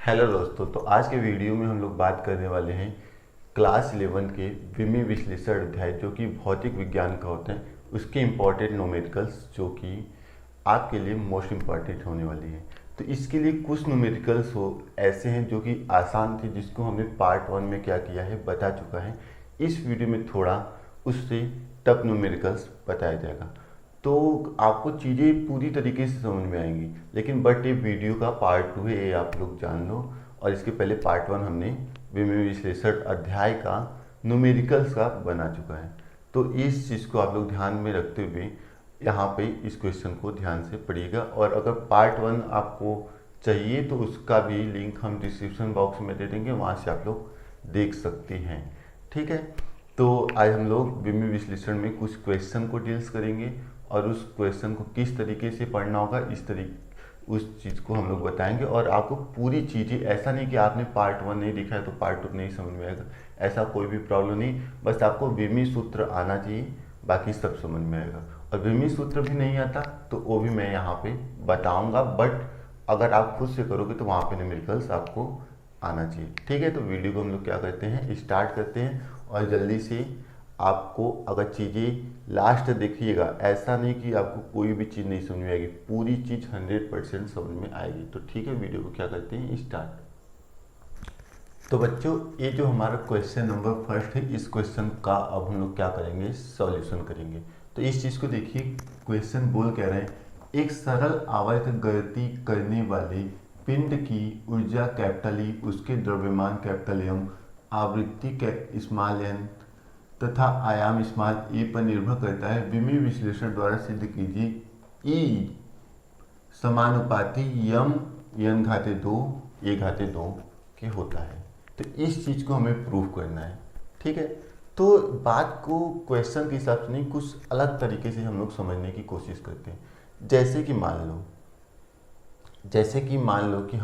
Hello दोस्तों, तो आज के वीडियो में हम लोग बात करने वाले हैं क्लास 11 के विमिय विश्लेषण अध्याय जो कि भौतिक विज्ञान का होता है, उसके इम्पॉर्टेंट न्यूमेरिकल्स जो कि आपके लिए मोस्ट इम्पॉर्टेंट होने वाली है। तो इसके लिए कुछ न्यूमेरिकल्स ऐसे हैं जो कि आसान थे, जिसको हमने पार्ट 1 में क्या किया है बता चुका है। इस वीडियो में थोड़ा उससे टफ न्यूमेरिकल्स बताया जाएगा, तो आपको चीज़ें पूरी तरीके से समझ में आएंगी। लेकिन बट ये वीडियो का पार्ट 2 है, ये आप लोग जान लो। और इसके पहले पार्ट 1 हमने विमिय विश्लेषण अध्याय का न्यूमेरिकल्स का बना चुका है। तो इस चीज़ को आप लोग ध्यान में रखते हुए यहाँ पे इस क्वेश्चन को ध्यान से पढ़िएगा। और अगर पार्ट 1 आपको चाहिए तो उसका भी लिंक हम डिस्क्रिप्शन बॉक्स में दे देंगे, वहाँ से आप लोग देख सकते हैं। ठीक है, तो आज हम लोग विमिय विश्लेषण में कुछ क्वेश्चन को डील्स करेंगे और उस क्वेश्चन को किस तरीके से पढ़ना होगा उस चीज़ को हम लोग बताएंगे। और आपको पूरी चीज़ें, ऐसा नहीं कि आपने पार्ट 1 नहीं देखा है तो पार्ट 2 नहीं समझ में आएगा, ऐसा कोई भी प्रॉब्लम नहीं। बस आपको विमिय सूत्र आना चाहिए, बाकी सब समझ में आएगा। और विमिय सूत्र भी नहीं आता तो वो भी मैं यहाँ पे बताऊँगा, बट अगर आप खुद से करोगे तो वहाँ पे न्यूमेरिकल्स आपको आना चाहिए। ठीक है, तो वीडियो को हम लोग क्या करते हैं, स्टार्ट करते हैं। और जल्दी से आपको अगर चीज़ें लास्ट देखिएगा, ऐसा नहीं कि आपको कोई भी चीज़ नहीं समझ में आएगी, पूरी चीज़ 100% समझ में आएगी। तो ठीक है, वीडियो को क्या करते हैं, स्टार्ट। तो बच्चों, ये जो हमारा क्वेश्चन नंबर फर्स्ट है, इस क्वेश्चन का अब हम लोग क्या करेंगे, सॉल्यूशन करेंगे। तो इस चीज़ को देखिए, क्वेश्चन बोल कह रहे हैं, एक सरल आवर्त गति करने वाले पिंड की ऊर्जा कैपिटल ई, उसके द्रव्यमान कैपिटल एम, आवृत्ति स्मॉल एन तथा आयाम स्मॉल ए पर निर्भर करता है। विमिय विश्लेषण द्वारा सिद्ध कीजिए ई समानुपाती यम n घाते 2 a घाते 2 के होता है। तो इस चीज़ को हमें प्रूव करना है। ठीक है, तो बात को क्वेश्चन के हिसाब से नहीं, कुछ अलग तरीके से हम लोग समझने की कोशिश करते हैं। जैसे कि मान लो कि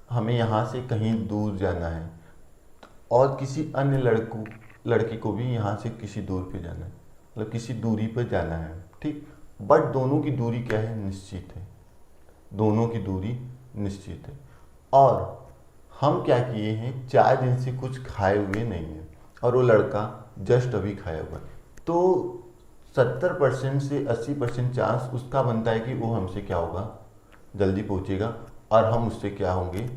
हमें यहाँ से कहीं दूर जाना है और किसी अन्य लड़की को भी यहाँ से किसी दूर पे जाना है, मतलब किसी दूरी पर जाना है। ठीक, बट दोनों की दूरी क्या है, निश्चित है। दोनों की दूरी निश्चित है और हम क्या किए हैं, 4 दिन से कुछ खाए हुए नहीं हैं और वो लड़का जस्ट अभी खाया हुआ है। तो 70% से 80% चांस उसका बनता है कि वो हमसे क्या होगा, जल्दी पहुँचेगा और हम उससे क्या होंगे,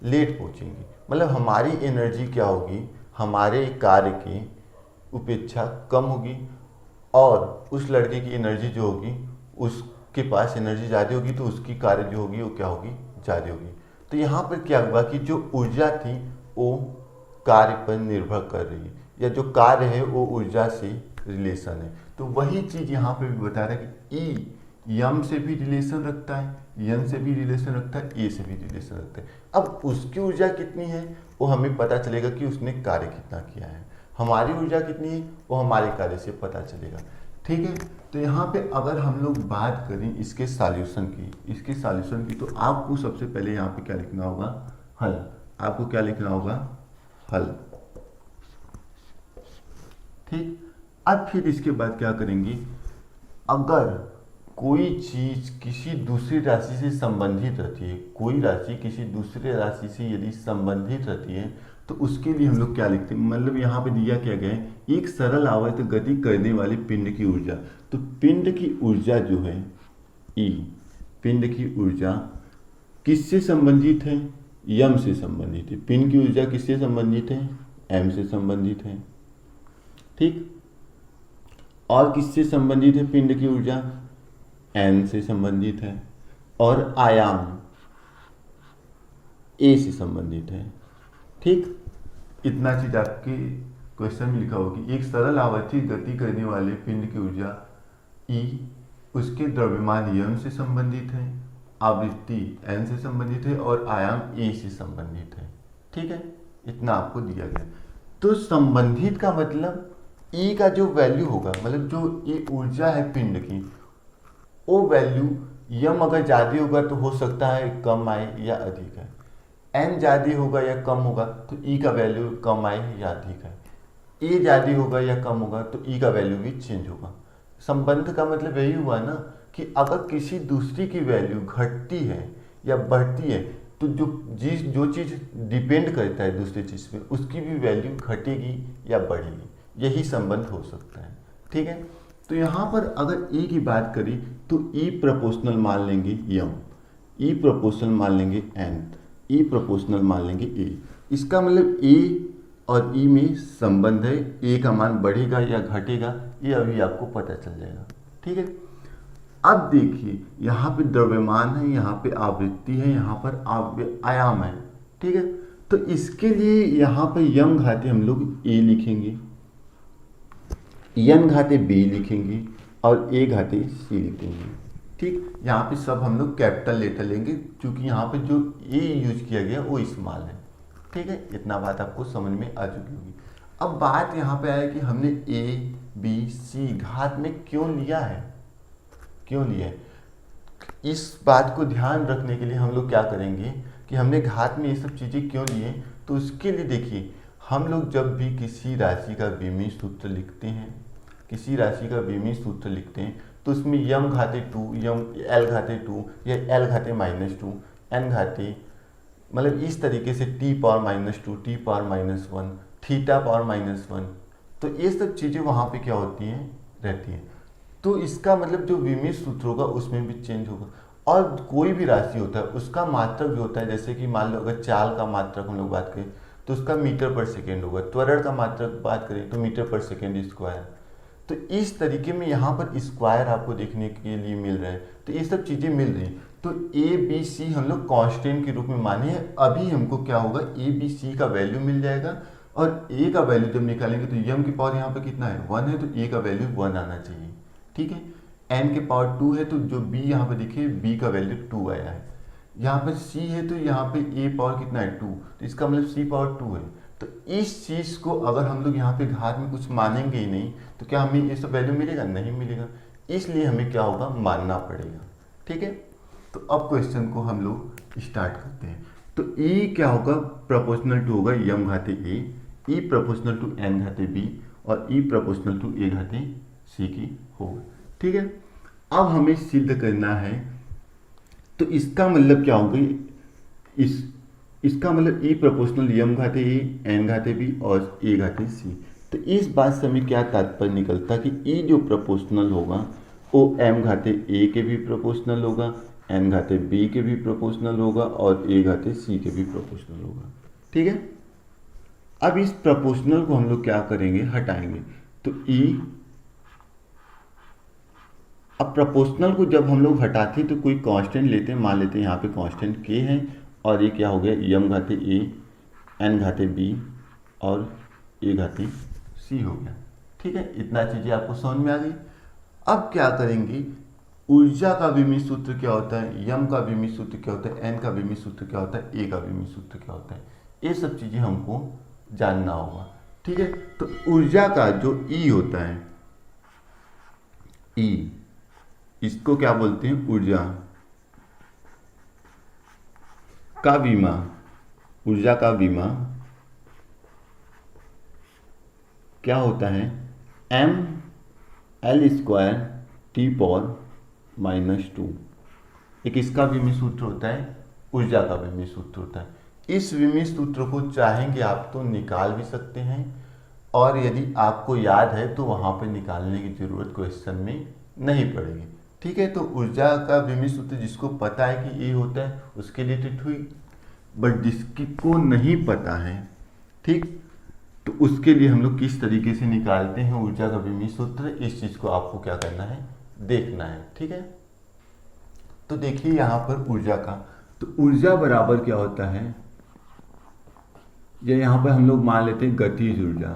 लेट पहुँचेंगे। मतलब हमारी एनर्जी क्या होगी, हमारे कार्य की उपेक्षा कम होगी और उस लड़के की एनर्जी जो होगी, उसके पास एनर्जी ज़्यादा होगी, तो उसकी कार्य जो होगी वो क्या होगी, ज़्यादा होगी। तो यहाँ पर क्या हुआ कि जो ऊर्जा थी वो कार्य पर निर्भर कर रही है, या जो कार्य है वो ऊर्जा से रिलेशन है। तो वही चीज़ यहाँ पे भी बता रहा है कि ई यम से भी रिलेशन रखता है, यन से भी रिलेशन रखता है, ए से भी रिलेशन रखता है। अब उसकी ऊर्जा कितनी है वो हमें पता चलेगा कि उसने कार्य कितना किया है। हमारी ऊर्जा कितनी है वो हमारे कार्य से पता चलेगा। ठीक है, तो यहाँ पे अगर हम लोग बात करें इसके सॉल्यूशन की, तो आपको सबसे पहले यहाँ पे क्या लिखना होगा, हल। आपको क्या लिखना होगा, हल। ठीक, अब फिर इसके बाद क्या करेंगे, अगर कोई चीज किसी दूसरी राशि से संबंधित रहती है, कोई राशि किसी दूसरे राशि से यदि संबंधित रहती है, तो उसके लिए हम लोग क्या लिखते हैं, मतलब यहाँ पे दिया क्या गया है, एक सरल आवर्त गति करने वाले पिंड की ऊर्जा। तो पिंड की ऊर्जा जो है ई, पिंड की ऊर्जा किससे संबंधित है, यम से संबंधित है। पिंड की ऊर्जा किससे संबंधित है, एम से संबंधित है। ठीक, और किससे संबंधित है पिंड की ऊर्जा, एन से संबंधित है। और आयाम ए से संबंधित है। ठीक, इतना चीज आपके क्वेश्चन में लिखा होगी। एक सरल आवर्ती गति करने वाले पिंड की ऊर्जा ई, उसके द्रव्यमान यम से संबंधित है, आवृत्ति एन से संबंधित है और आयाम ए से संबंधित है। ठीक है, इतना आपको दिया गया। तो संबंधित का मतलब ई का जो वैल्यू होगा, मतलब जो ये ऊर्जा है पिंड की, वो वैल्यू यम अगर ज़्यादा होगा तो हो सकता है कम आए या अधिक है, एन ज़्यादा होगा या कम होगा तो ई का वैल्यू कम आए या अधिक है, ए ज़्यादा होगा या कम होगा तो ई का वैल्यू भी चेंज होगा। संबंध का मतलब यही हुआ ना कि अगर किसी दूसरी की वैल्यू घटती है या बढ़ती है तो जो चीज़ डिपेंड करता है दूसरी चीज़ पे उसकी भी वैल्यू घटेगी या बढ़ेगी, यही संबंध हो सकता है। ठीक है, तो यहाँ पर अगर ए की बात करें तो ई प्रोपोर्शनल मान लेंगे यम, ई प्रोपोर्शनल मान लेंगे एन, ई प्रोपोर्शनल मान लेंगे ए। इसका मतलब ए और ई में संबंध है, ए का मान बढ़ेगा या घटेगा ये अभी आपको पता चल जाएगा। ठीक है, अब देखिए यहाँ पे द्रव्यमान है, यहाँ पे आवृत्ति है, यहाँ पर आयाम है। ठीक है, तो इसके लिए यहाँ पे यम घाते हम लोग ए लिखेंगे, एन घाते बी लिखेंगे और ए घाते सी लिखेंगे। ठीक, यहाँ पे सब हम लोग कैपिटल लेटर लेंगे क्योंकि यहाँ पे जो ए यूज किया गया वो स्मॉल है। ठीक है, इतना बात आपको समझ में आ चुकी होगी। अब बात यहाँ पे आया कि हमने ए बी सी घात में क्यों लिया है, क्यों लिया है। इस बात को ध्यान रखने के लिए हम लोग क्या करेंगे कि हमने घात में ये सब चीज़ें क्यों लिए, तो उसके लिए देखिए हम लोग जब भी किसी राशि का विमिय सूत्र लिखते हैं, किसी राशि का विमिय सूत्र लिखते हैं तो उसमें यम घाते 2, यम एल घाते 2 या एल घाते -2, एन घाते मतलब इस तरीके से T power -2, T power -1, theta power -1, तो ये सब चीज़ें वहाँ पे क्या होती हैं, रहती हैं। तो इसका मतलब जो विमिय सूत्र होगा उसमें भी चेंज होगा। और कोई भी राशि होता है उसका मात्रक भी होता है, जैसे कि मान लो अगर चाल का मात्रक हम लोग बात करें तो उसका मीटर पर सेकेंड होगा, त्वरण का मात्रक बात करें तो मीटर पर सेकेंड स्क्वायर। तो इस तरीके में यहाँ पर स्क्वायर आपको देखने के लिए मिल रहे हैं, तो ये सब चीज़ें मिल रही हैं। तो ए बी सी हम लोग कांस्टेंट के रूप में माने हैं। अभी हमको क्या होगा, ए बी सी का वैल्यू मिल जाएगा और ए का वैल्यू जब निकालेंगे तो यम की पावर यहाँ पर कितना है 1 है, तो ए का वैल्यू 1 आना चाहिए। ठीक है, एन के पावर 2 है तो जो बी यहाँ पे देखिए बी का वैल्यू 2 आया है। यहाँ पे सी है तो यहाँ पे ए पावर कितना है 2, तो इसका मतलब सी पावर 2 है। तो इस चीज़ को अगर हम लोग यहाँ पे घात में कुछ मानेंगे ही नहीं तो क्या हमें ये सब वैल्यू मिलेगा, नहीं मिलेगा। इसलिए हमें क्या होगा, मानना पड़ेगा। ठीक है, तो अब क्वेश्चन को हम लोग स्टार्ट करते हैं। तो ई क्या होगा, प्रोपोर्शनल टू होगा यम घाते ए, ई प्रोपोर्शनल टू एन घाते बी और ई प्रोपोर्शनल टू ए घाते सी की होगा। ठीक है, अब हमें सिद्ध करना है, तो इसका मतलब क्या होगा, इसका मतलब ई प्रोपोर्शनल यम घाते ए, एन घाते बी और ए घाते सी। तो इस बात से हमें क्या तात्पर्य निकलता कि ई जो प्रोपोर्शनल होगा वो एम घाते ए के भी प्रोपोर्शनल होगा, एन घाते बी के भी प्रोपोर्शनल होगा और ए घाते सी के भी प्रोपोर्शनल होगा। ठीक है, अब इस प्रोपोर्शनल को हम लोग क्या करेंगे, हटाएंगे। तो ई, अब प्रोपोर्शनल को जब हम लोग हटाते हैं तो कोई कांस्टेंट लेते हैं, मान लेते हैं यहाँ पे कांस्टेंट के है और ये क्या हो गया, यम घाते ए, एन घाते बी और ए घाते सी हो गया। ठीक है, इतना चीज़ें आपको समझ में आ गई। अब क्या करेंगे, ऊर्जा का विमिय सूत्र क्या होता है, यम का विमिय सूत्र क्या होता है, एन का विमिय सूत्र क्या होता है, ए का विमिय सूत्र क्या होता है, ये सब चीज़ें हमको जानना होगा। ठीक है, तो ऊर्जा का जो ई होता है, ई, इसको क्या बोलते हैं, ऊर्जा का विमा, ऊर्जा का विमा क्या होता है, M L square T power -2। एक इसका विमिय सूत्र होता है, ऊर्जा का विमिय सूत्र होता है। इस विमिय सूत्र को चाहेंगे आप तो निकाल भी सकते हैं और यदि आपको याद है तो वहाँ पर निकालने की जरूरत क्वेश्चन में नहीं पड़ेगी। ठीक है, तो ऊर्जा का विमिय सूत्र जिसको पता है कि ये होता है उसके लिए तो ठीक, बट जिसको नहीं पता है, ठीक, तो उसके लिए हम लोग किस तरीके से निकालते हैं ऊर्जा का विमिय सूत्र, इस चीज़ को आपको क्या करना है, देखना है। ठीक है, तो देखिए यहाँ पर ऊर्जा का, तो ऊर्जा बराबर क्या होता है, या यहाँ पर हम लोग मान लेते हैं गतिज ऊर्जा।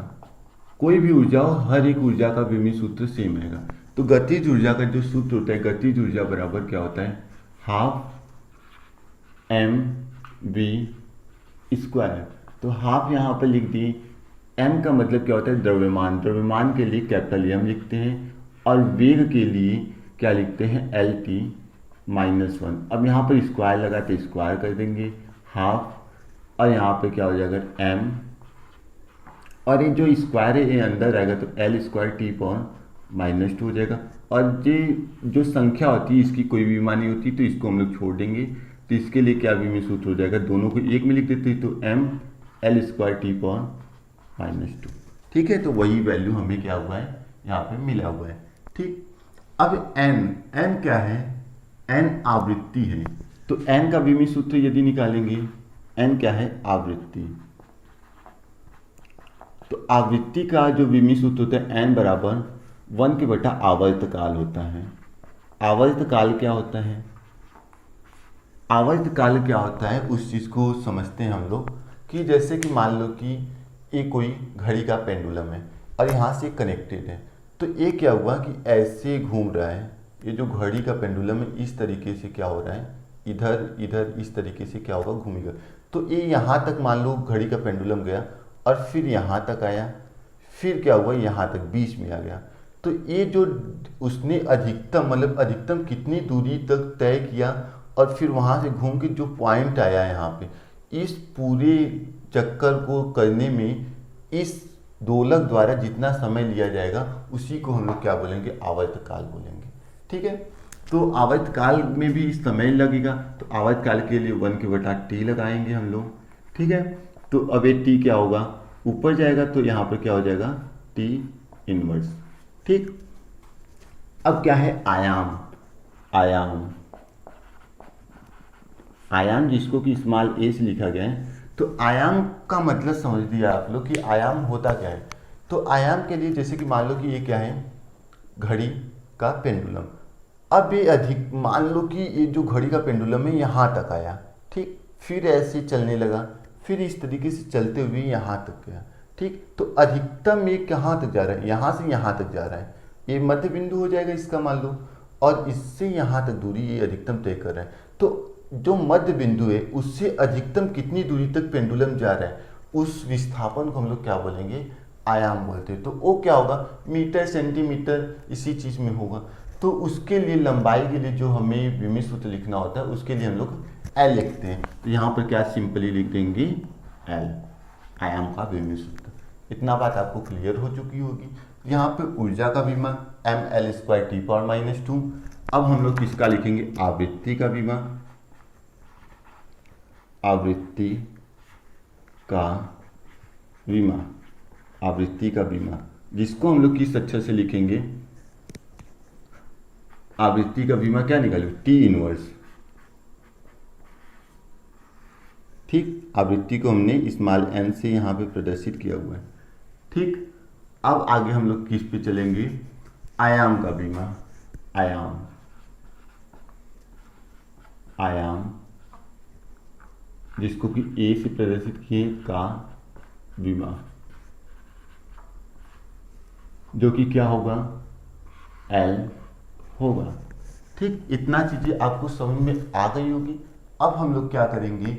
कोई भी ऊर्जा हो, हर एक ऊर्जा का विमिय सूत्र सेम रहेगा। तो गतिज ऊर्जा का जो सूत्र होता है, गतिज ऊर्जा बराबर क्या होता है, हाफ एम वी स्क्वायर। तो हाफ यहाँ पर लिख दी, एम का मतलब क्या होता है, द्रव्यमान, द्रव्यमान के लिए कैपिटल एम लिखते हैं और वेग के लिए क्या लिखते हैं, एल टी -1। अब यहाँ पर स्क्वायर लगा तो स्क्वायर कर देंगे हाफ, और यहाँ पे क्या हो जाएगा एम, और ये जो स्क्वायर है ये अंदर आएगा तो एल स्क्वायर टी पावर -2 हो जाएगा। और ये जो संख्या होती है इसकी कोई भी विमा नहीं होती, तो इसको हम लोग छोड़ देंगे। तो इसके लिए क्या विमी सूत्र हो जाएगा, दोनों को एक में लिख देते हैं, तो M L square T power -2। ठीक है, तो वही वैल्यू हमें क्या हुआ है यहाँ पे मिला हुआ है। ठीक, अब एन क्या है, एन आवृत्ति है, तो एन का विमी सूत्र यदि निकालेंगे, एन क्या है, आवृत्ति। तो आवृत्ति का जो विमी सूत्र होता है एन बराबर 1 के बटा आवर्तकाल होता है। आवर्तकाल क्या होता है, आवर्तकाल क्या होता है उस चीज़ को समझते हैं हम लोग। कि जैसे कि मान लो कि ये कोई घड़ी का पेंडुलम है और यहाँ से कनेक्टेड है, तो ये क्या हुआ कि ऐसे घूम रहा है, ये जो घड़ी का पेंडुलम है इस तरीके से क्या हो रहा है, इधर इधर इस तरीके से क्या होगा, घूमेगा। तो ये यहाँ तक मान लो घड़ी का पेंडुलम गया और फिर यहाँ तक आया, फिर क्या हुआ, यहाँ तक बीच में आ गया। तो ये जो उसने अधिकतम मतलब अधिकतम कितनी दूरी तक तय किया और फिर वहाँ से घूम के जो पॉइंट आया है यहाँ पे, इस पूरे चक्कर को करने में इस दोलक द्वारा जितना समय लिया जाएगा उसी को हम लोग क्या बोलेंगे, आवर्तकाल बोलेंगे। ठीक है, तो आवर्तकाल में भी समय लगेगा, तो आवर्तकाल के लिए 1 के बटा टी लगाएंगे हम लोग। ठीक है, तो अब ये टी क्या होगा, ऊपर जाएगा, तो यहाँ पर क्या हो जाएगा, टी इनवर्स। ठीक, अब क्या है, आयाम। आयाम आयाम जिसको कि स्मॉल ए से लिखा गया है। तो आयाम का मतलब समझ लिया आप लोग कि आयाम होता क्या है। तो आयाम के लिए जैसे कि मान लो कि ये क्या है, घड़ी का पेंडुलम। अब ये अधिक मान लो कि ये जो घड़ी का पेंडुलम है यहाँ तक आया, ठीक, फिर ऐसे चलने लगा, फिर इस तरीके से चलते हुए यहाँ तक गया। ठीक, तो अधिकतम ये कहाँ तक जा रहा है, यहाँ से यहाँ तक जा रहा है, ये मध्य बिंदु हो जाएगा इसका मान लो, और इससे यहाँ तक दूरी ये अधिकतम तय कर रहा है। तो जो मध्य बिंदु है उससे अधिकतम कितनी दूरी तक पेंडुलम जा रहा है, उस विस्थापन को हम लोग क्या बोलेंगे, आयाम बोलते हैं। तो वो क्या होगा, मीटर सेंटीमीटर इसी चीज़ में होगा। तो उसके लिए लंबाई के लिए जो हमें विमी सूत्र लिखना होता है उसके लिए हम लोग एल लिखते हैं। तो यहाँ पर क्या सिंपली लिख देंगे एल, आयाम का विमी सूत्र। इतना बात आपको क्लियर हो चुकी होगी। यहाँ पे ऊर्जा का विमा M L square T power -2। अब हम लोग किसका लिखेंगे, आवृत्ति का विमा। आवृत्ति का विमा, आवृत्ति का विमा जिसको हम लोग किस अक्षर से लिखेंगे, आवृत्ति का विमा क्या निकालो, टी इनवर्स। ठीक, आवृत्ति को हमने स्मॉल एन से यहाँ पे प्रदर्शित किया हुआ है। ठीक, अब आगे हम लोग किस पे चलेंगे, आयाम का विमा। आयाम, आयाम जिसको कि ए से प्रदर्शित किए का विमा, जो कि क्या होगा, एल होगा। ठीक, इतना चीजें आपको समझ में आ गई होगी। अब हम लोग क्या करेंगे,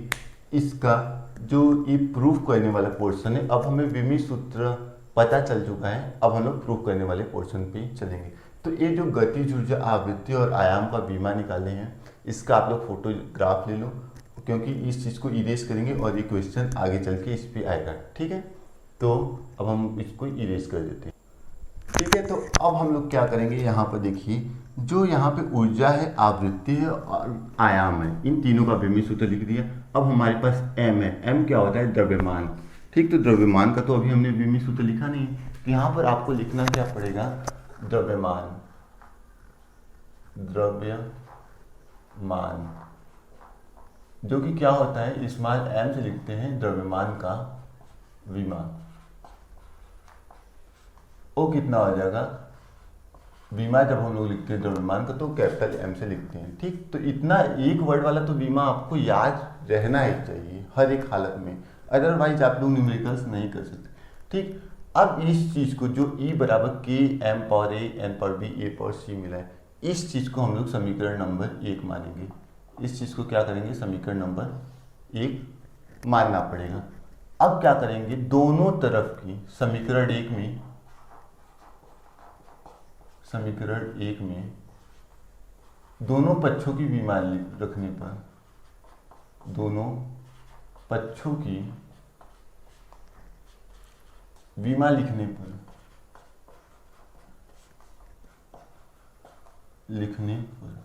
इसका जो ये प्रूफ करने वाला पोर्शन है, अब हमें विमी सूत्र पता चल चुका है, अब हम लोग प्रूफ करने वाले पोर्शन पे चलेंगे। तो ये जो गतिज ऊर्जा, आवृत्ति और आयाम का विमा निकाले हैं, इसका आप लोग फोटोग्राफ ले लो, क्योंकि इस चीज़ को इरेज करेंगे और ये क्वेश्चन आगे चल के इस पे आएगा। ठीक है, तो अब हम इसको इरेज कर देते हैं। ठीक है, तो अब हम लोग क्या करेंगे, यहाँ पर देखिए जो यहाँ पे ऊर्जा है, आवृत्ति है और आयाम है, इन तीनों का विमी सूत्र लिख दिया। अब हमारे पास एम है, एम क्या होता है, द्रव्यमान। ठीक, तो द्रव्यमान का तो अभी हमने विमी सूत्र लिखा नहीं, तो यहाँ पर आपको लिखना क्या पड़ेगा, द्रव्यमान। द्रव्यमान जो कि क्या होता है, स्मॉल एम से लिखते हैं द्रव्यमान का विमा। वो कितना हो जाएगा, विमा जब हम लोग लिखते हैं द्रव्यमान का तो कैपिटल एम से लिखते हैं। ठीक, तो इतना एक वर्ड वाला तो विमा आपको याद रहना ही चाहिए हर एक हालत में, अदरवाइज आप लोग न्यूमेरिकल्स नहीं कर सकते। ठीक, अब इस चीज़ को जो E बराबर के M power A N power B A power सी मिला है, इस चीज़ को हम लोग समीकरण नंबर 1 मानेंगे। इस चीज़ को क्या करेंगे, समीकरण नंबर 1 मानना पड़ेगा। अब क्या करेंगे, दोनों तरफ की समीकरण 1 में, समीकरण 1 में दोनों पक्षों की विमा रखने पर, दोनों पक्षों की विमा लिखने पर लिखने पर,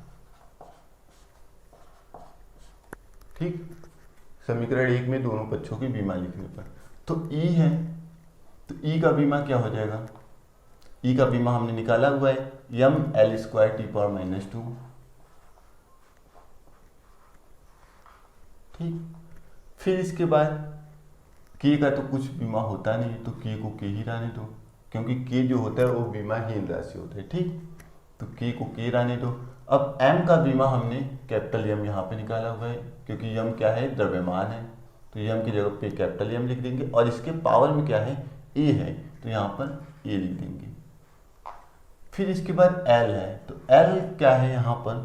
ठीक, समीकरण 1 में दोनों पक्षों की बीमा लिखने पर। तो ई है, तो ई का बीमा क्या हो जाएगा, ई का बीमा हमने निकाला हुआ है ml² t⁻², ठीक। फिर इसके बाद k का तो कुछ बीमा होता नहीं, तो k को k ही रहने दो, क्योंकि k जो होता है वो बीमाहीन राशि होता है, ठीक। तो k को k रहने दो। अब m का बीमा हमने कैपिटल M यहाँ पे निकाला हुआ है, क्योंकि m क्या है, द्रव्यमान है, तो m की जगह पे कैपिटल M लिख देंगे, और इसके पावर में क्या है, a है, तो यहाँ पर a लिख देंगे। फिर इसके बाद l है, तो l क्या है यहाँ पर,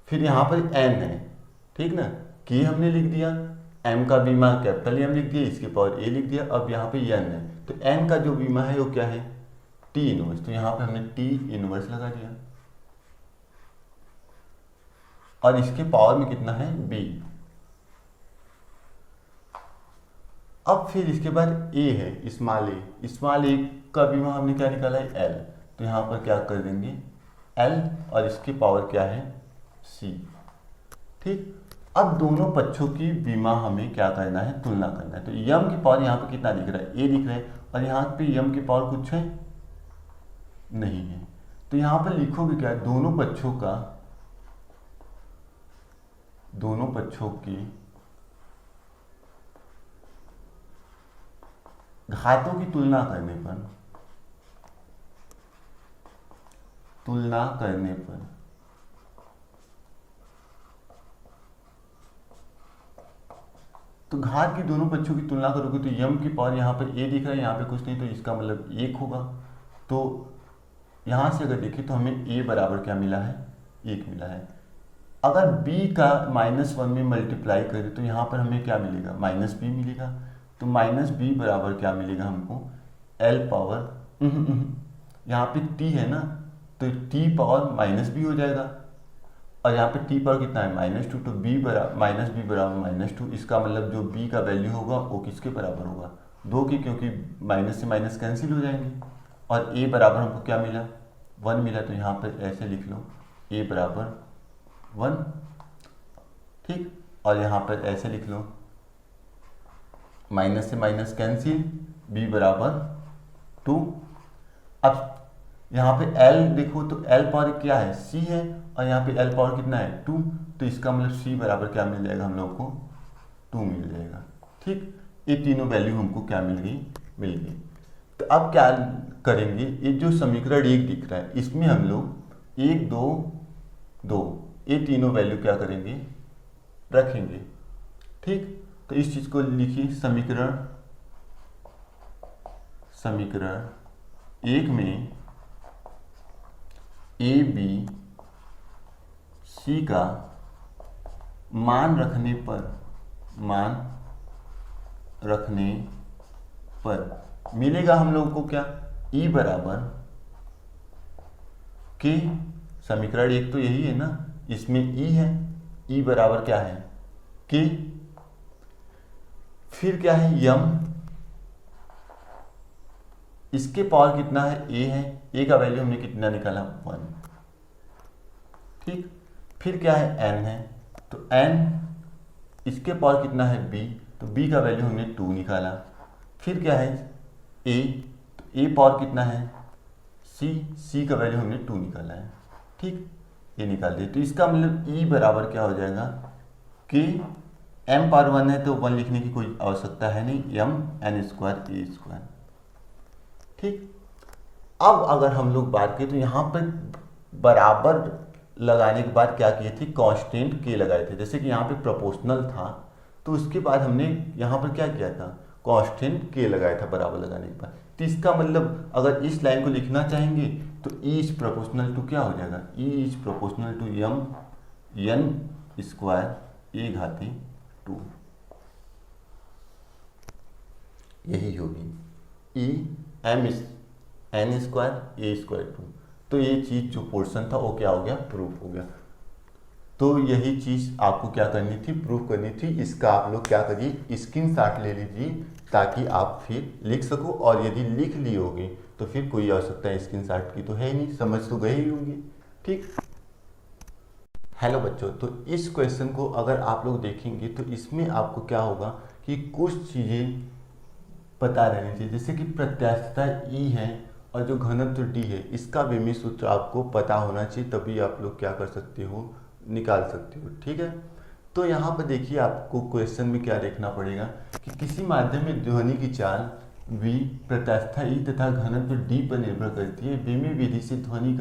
फिर यहाँ पर n है, ठीक ना, k हमने लिख दिया, m का बीमा कैपिटल M लिख दिया, इसके पावर a लिख दिया। अब यहाँ पे n है, तो n का जो बीमा है वो क्या है, t इनवर्स, तो यहाँ पे हमने t इनवर्स लगा दिया, और इसके पावर में कितना है, b। अब फिर इसके बाद a है, स्मॉल a का बीमा हमने क्या निकाला है, l, तो यहाँ पर क्या कर देंगे, l, और इसकी पावर क्या है, c, ठीक। अब दोनों पक्षों की बीमा हमें क्या करना है, तुलना करना है। तो m की पावर यहाँ पे कितना दिख रहा है, a दिख रहा है, और यहाँ पे m की पावर कुछ है नहीं है, तो यहाँ पर लिखोगे क्या, दोनों पक्षों की घातों की तुलना करने पर तो घात की दोनों पक्षों की तुलना करोगे, तो m की पावर यहाँ पर a दिख रहा है, यहाँ पे कुछ नहीं, तो इसका मतलब 1 होगा। तो यहाँ से अगर देखें तो हमें a बराबर क्या मिला है, 1 मिला है। अगर b का -1 में मल्टीप्लाई करें तो यहाँ पर हमें क्या मिलेगा, -b मिलेगा। तो -b बराबर क्या मिलेगा हमको, l पावर यहाँ पे t है ना, तो t पावर -b हो जाएगा, और यहाँ पे t पावर कितना है, -2, तो b बराबर -2। इसका मतलब जो b का वैल्यू होगा वो किसके बराबर होगा, 2 की, क्योंकि माइनस से माइनस कैंसिल हो जाएंगे। और a बराबर हमको क्या मिला, 1 मिला, तो यहाँ पर ऐसे लिख लो a बराबर 1, ठीक। और यहाँ पर ऐसे लिख लो, माइनस से माइनस कैंसिल, b बराबर 2। अब यहाँ पे l देखो, तो l पावर क्या है, c है, और यहाँ पे l पावर कितना है, 2, तो इसका मतलब c बराबर क्या मिल जाएगा हम लोग को, 2 मिल जाएगा, ठीक। ये तीनों वैल्यू हमको क्या मिल गई। तो अब क्या करेंगे, ये जो समीकरण 1 दिख रहा है, इसमें हम लोग 1 2 2 ये तीनों वैल्यू क्या करेंगे, रखेंगे, ठीक। तो इस चीज को लिखिए, समीकरण 1 में a b c का मान रखने पर मिलेगा हम लोग को क्या, e बराबर k। समीकरण 1 तो यही है ना, इसमें e है, e बराबर क्या है, k। फिर क्या है, m, इसके पावर कितना है, a है, a का वैल्यू हमने कितना निकाला, 1, ठीक। फिर क्या है, n है, तो n, इसके पावर कितना है, b, तो b का वैल्यू हमने 2 निकाला। फिर क्या है, a, तो a पावर कितना है, c का वैल्यू हमने 2 निकाला है, ठीक, ये निकाल दिए। तो इसका मतलब e बराबर क्या हो जाएगा, कि m पावर 1 है तो 1 लिखने की कोई आवश्यकता है नहीं, m(n²a²), ठीक। अब अगर हम लोग बात करें तो यहाँ पर बराबर लगाने के बाद क्या किए थे, कांस्टेंट k लगाए थे। जैसे कि यहाँ पे प्रोपोर्शनल था, तो उसके बाद हमने यहाँ पर क्या किया था, कांस्टेंट k लगाया था बराबर लगाने के बाद। तो इसका मतलब अगर इस लाइन को लिखना चाहेंगे तो e इज प्रोपोर्शनल टू क्या हो जाएगा, e is proportional to m(n²a²2), यही होगी e m(n²a²2). तो ये चीज जो पोर्शन था वो क्या हो गया, प्रूफ हो गया। तो यही चीज़ आपको क्या करनी थी, प्रूव करनी थी। इसका आप लोग क्या करिए, स्क्रीनशॉट ले लीजिए ताकि आप फिर लिख सको, और यदि लिख लिए होगे तो फिर कोई आवश्यकता स्क्रीनशॉट की तो है ही नहीं, समझ तो गए ही होंगे। ठीक। हेलो बच्चों, तो इस क्वेश्चन को अगर आप लोग देखेंगे तो इसमें आपको क्या होगा कि कुछ चीज़ें पता रहनी चाहिए, जैसे कि प्रत्यास्थता ई है और जो घनत्व डी है, इसका विमिय सूत्र आपको पता होना चाहिए, तभी आप लोग क्या कर सकते हो, निकाल सकते हो। ठीक है। तो यहाँ पर देखिए आपको क्वेश्चन में क्या देखना पड़ेगा कि किसी माध्यम में ध्वनि की चाल v प्रत्यास्थता ई तथा घनत्व d पर निर्भर करती है। विमिय विधि से ध्वनि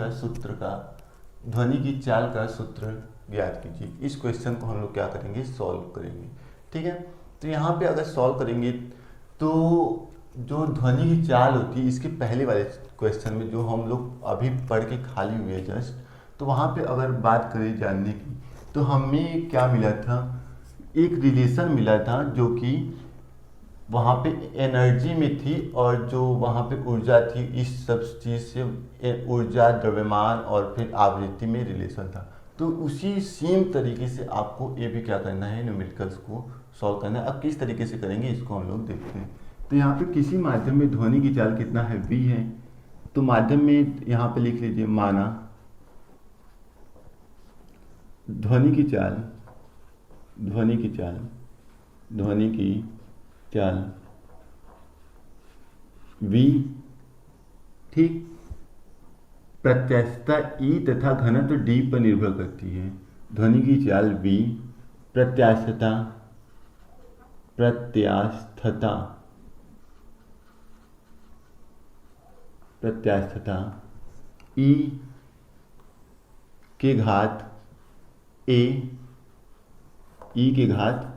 की चाल का सूत्र ज्ञात कीजिए। इस क्वेश्चन को हम लोग क्या करेंगे, सॉल्व करेंगे। ठीक है। तो यहाँ पे अगर सॉल्व करेंगे तो जो ध्वनि की चाल होती है, इसके पहले वाले क्वेश्चन में जो हम लोग अभी पढ़ के खाली हुए जस्ट, तो वहाँ पे अगर बात करें जानने की, तो हमें क्या मिला था, एक रिलेशन मिला था जो कि वहाँ पे एनर्जी में थी, और जो वहाँ पे ऊर्जा थी, इस सब चीज़ से ऊर्जा, द्रव्यमान और फिर आवृत्ति में रिलेशन था। तो उसी सेम तरीके से आपको ये भी क्या करना है, न्यूमेरिकल्स को सॉल्व करना है। अब किस तरीके से करेंगे इसको हम लोग देखते हैं। तो यहाँ पे किसी माध्यम में ध्वनि की चाल कितना है, v है। तो माध्यम में यहाँ पे लिख लीजिए, माना ध्वनि की चाल v, ठीक, प्रत्यास्थता ई तथा घनत्व d पर निर्भर करती है। ध्वनि की चाल v, प्रत्यास्थता e के घात a, e के घात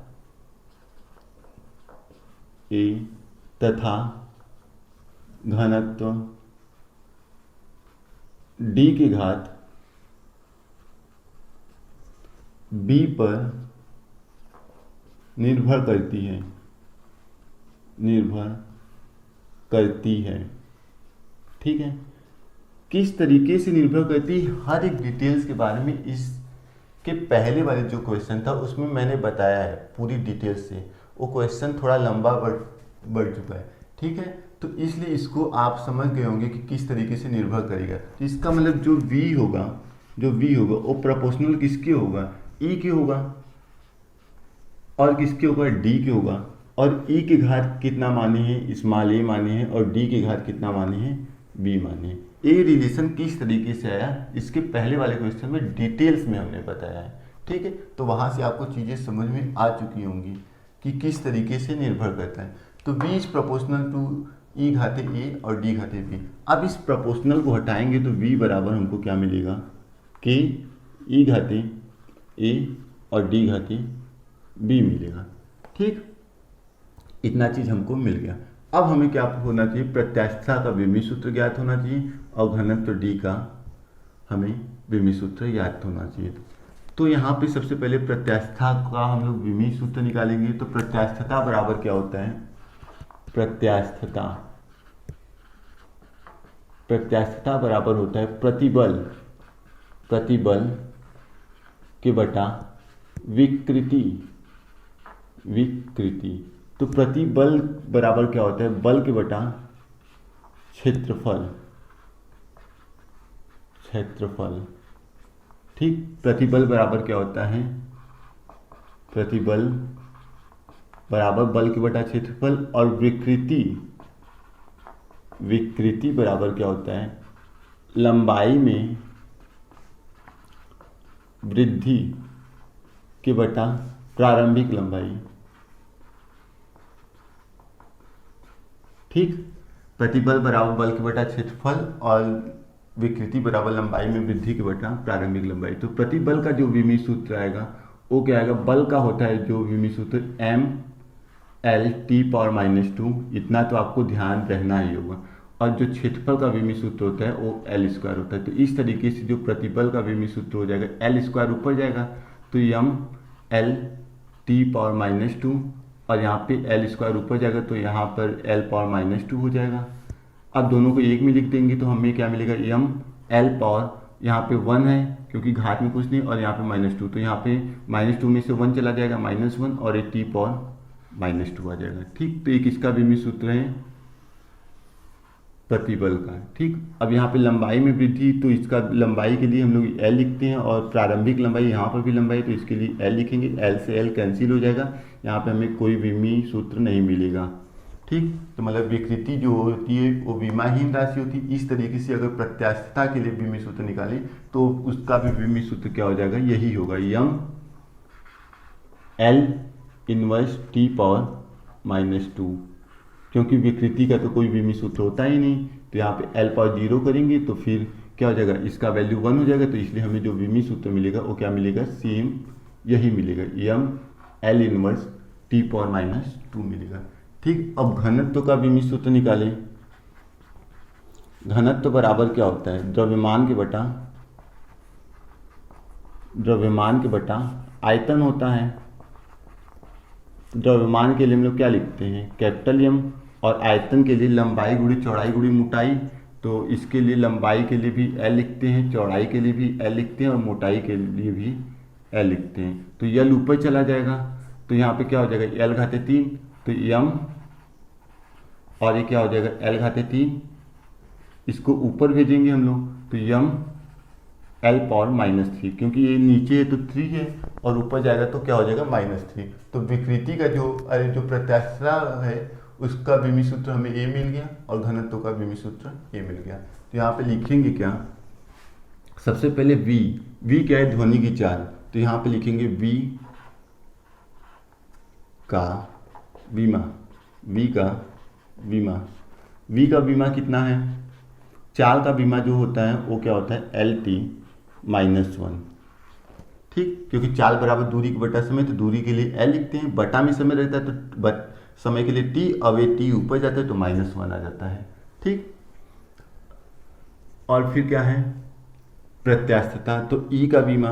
a तथा घनत्व d के घात b पर निर्भर करती है। ठीक है। किस तरीके से निर्भर करती है, हर एक डिटेल्स के बारे में इसके पहले वाले जो क्वेश्चन था उसमें मैंने बताया है पूरी डिटेल्स से। वो क्वेश्चन थोड़ा लंबा बढ़ चुका है। ठीक है। तो इसलिए इसको आप समझ गए होंगे कि किस तरीके से निर्भर करेगा। तो इसका मतलब जो v होगा वो प्रोपोर्शनल किसके होगा, e के होगा, और किसके होगा, d के होगा। और e के घात कितना माने हैं, स्मॉल a माने हैं, और d के घात कितना माने हैं, b माने हैं। ये रिलेशन किस तरीके से आया, इसके पहले वाले क्वेश्चन में डिटेल्स में हमने बताया है। ठीक है। तो वहाँ से आपको चीज़ें समझ में आ चुकी होंगी कि किस तरीके से निर्भर करता है। तो v is proportional to e घाते a और d घाते b। अब इस प्रोपोर्शनल को हटाएंगे तो v बराबर हमको क्या मिलेगा, कि e घाते a और d घाते b मिलेगा। ठीक, इतना चीज़ हमको मिल गया। अब हमें क्या होना चाहिए, प्रत्यास्थता का विमिय सूत्र ज्ञात होना चाहिए, और घनत्व d का हमें विमिय सूत्र ज्ञात होना चाहिए। तो यहाँ पे सबसे पहले प्रत्यास्थता का हम लोग विमिय सूत्र निकालेंगे। तो प्रत्यास्थता बराबर क्या होता है, प्रत्यास्थता बराबर होता है प्रतिबल के बटा विकृति। तो प्रतिबल बराबर क्या होता है, बल के बटा क्षेत्रफल। ठीक, प्रतिबल बराबर क्या होता है, प्रतिबल बराबर बल के बटा क्षेत्रफल। और विकृति बराबर क्या होता है, लंबाई में वृद्धि के बटा प्रारंभिक लंबाई। ठीक, प्रतिबल बराबर बल के बटा क्षेत्रफल और विकृति बराबर लंबाई में वृद्धि के बटा प्रारंभिक लंबाई। तो प्रतिबल का जो विमिय सूत्र आएगा वो क्या आएगा, बल का होता है जो विमिय सूत्र mL/(T⁻²), इतना तो आपको ध्यान रहना ही होगा। और जो क्षेत्रफल का विमिय सूत्र होता है वो L² होता है। तो इस तरीके से जो प्रतिबल का विमिय सूत्र हो जाएगा, L² ऊपर जाएगा तो mL/(T⁻²), और यहाँ पे L² ऊपर जाएगा तो यहाँ पर L⁻², हो जाएगा। अब दोनों को एक में लिख देंगे तो हमें क्या मिलेगा, m L पावर, यहाँ पे 1 है क्योंकि घात में कुछ नहीं, और यहाँ पे -2, तो यहाँ पे -2 में से 1 चला जाएगा, -1, और ये t पावर -2 आ जाएगा। ठीक, तो एक इसका विमी सूत्र है प्रतिबल का। ठीक, अब यहाँ पे लंबाई में वृद्धि, तो इसका लंबाई के लिए हम लोग L लिखते हैं, और प्रारंभिक लंबाई यहाँ पर भी लंबाई, तो इसके लिए L लिखेंगे। L से L कैंसिल हो जाएगा, यहाँ पे हमें कोई विमी सूत्र नहीं मिलेगा। ठीक, तो मतलब विकृति जो होती है वो विमाहीन राशि होती है। इस तरीके से अगर प्रत्यास्थता के लिए विमी सूत्र निकालें तो उसका भी विमी सूत्र क्या हो जाएगा, यही होगा, यम L इनवर्स t पावर -2, क्योंकि विकृति का तो कोई विमी सूत्र होता ही नहीं। तो यहाँ पे L पावर 0 करेंगे तो फिर क्या हो जाएगा, इसका वैल्यू 1 हो जाएगा, तो इसलिए हमें जो विमी सूत्र मिलेगा वो क्या मिलेगा, सेम यही मिलेगा, यम L इनवर्स t पावर -2 मिलेगा। ठीक, अब घनत्व का विमी सूत्र निकालें। घनत्व बराबर क्या होता है, द्रव्यमान के बटा आयतन होता है। द्रव्यमान के लिए हम लोग क्या लिखते हैं, कैपिटल एम, और आयतन के लिए लंबाई गुणी चौड़ाई गुणी मोटाई। तो इसके लिए लंबाई के लिए भी L लिखते हैं, चौड़ाई के लिए भी L लिखते हैं, और मोटाई के लिए भी L लिखते हैं। तो L ऊपर चला जाएगा, तो यहाँ पे क्या हो जाएगा, L घाते 3, तो यम, और ये क्या हो जाएगा, L घाते 3, इसको ऊपर भेजेंगे हम लोग, तो यम L पावर -3, क्योंकि ये नीचे है तो 3 है, और ऊपर जाएगा तो क्या हो जाएगा, -3। तो विकृति का जो प्रत्यास्थता है उसका विमी सूत्र हमें A मिल गया, और घनत्व का विमी सूत्र A मिल गया। तो यहाँ पे लिखेंगे क्या, सबसे पहले V क्या है, ध्वनि की चाल, तो यहाँ पे लिखेंगे V का विमा, V का विमा कितना है, चाल का विमा जो होता है वो क्या होता है, LT-1। ठीक, क्योंकि चाल बराबर दूरी के बटा समय, तो दूरी के लिए L लिखते हैं, बटा में समय रहता है तो समय के लिए T, अब ये T ऊपर जाता है तो -1 आ जाता है। ठीक, और फिर क्या है, प्रत्यास्थता, तो E का विमा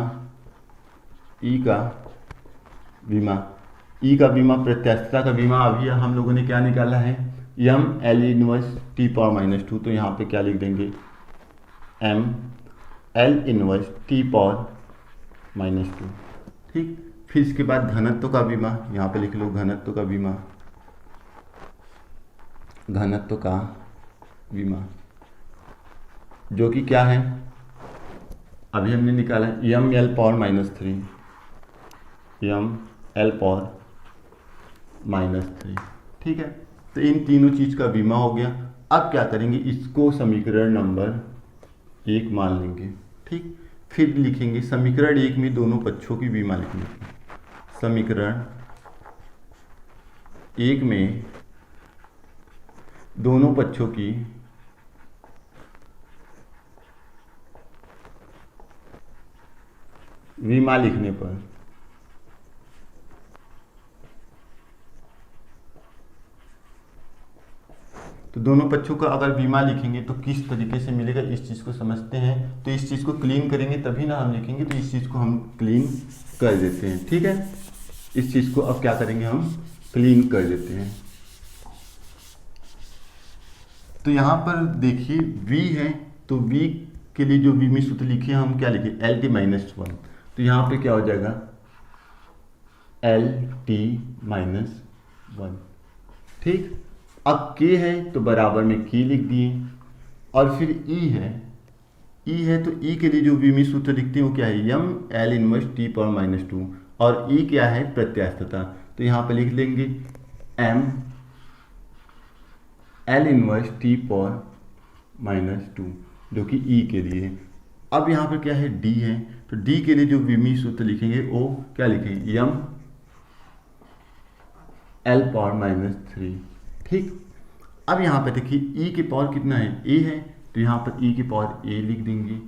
प्रत्यास्थता का विमा अभी हम लोगों ने क्या निकाला है, यम L इनवर्स t पावर -2, तो यहाँ पे क्या लिख देंगे, m L inverse t power -2। ठीक, फिर इसके बाद घनत्व का विमा, यहाँ पे लिख लो घनत्व का विमा जो कि क्या है, अभी हमने निकाला यम L पावर -3, यम L पावर -3। ठीक है, तो इन तीनों चीज का बीमा हो गया। अब क्या करेंगे, इसको समीकरण नंबर 1 मान लेंगे। ठीक, फिर लिखेंगे समीकरण 1 में दोनों पक्षों की बीमा लिखेंगे। समीकरण 1 में दोनों पक्षों की बीमा लिखने पर तो दोनों पक्षों का अगर बीमा लिखेंगे तो किस तरीके से मिलेगा, इस चीज़ को समझते हैं। तो इस चीज़ को क्लीन करेंगे तभी ना हम लिखेंगे, तो इस चीज़ को हम क्लीन कर देते हैं। ठीक है, इस चीज़ को अब क्या करेंगे, हम क्लीन कर देते हैं। तो यहाँ पर देखिए V है, तो V के लिए जो विमी सूत्र लिखे हम क्या लिखे, LT-1, तो यहाँ पे क्या हो जाएगा, LT-1। ठीक, अब K है तो बराबर में K लिख दिए, और फिर E है तो E के लिए जो विमी सूत्र लिखते हैं वो क्या है, यम L इनवर्स t पावर -2, और E क्या है, प्रत्यास्थता, तो यहाँ पे लिख लेंगे m L inverse t power -2 जो कि E के लिए। अब यहाँ पर क्या है, D है, तो D के लिए जो विमी सूत्र लिखेंगे वो क्या लिखेंगे, यम L पावर -3। ठीक, अब यहाँ पे देखिए E की पावर कितना है, A है, तो यहाँ पर E की पावर A लिख देंगे,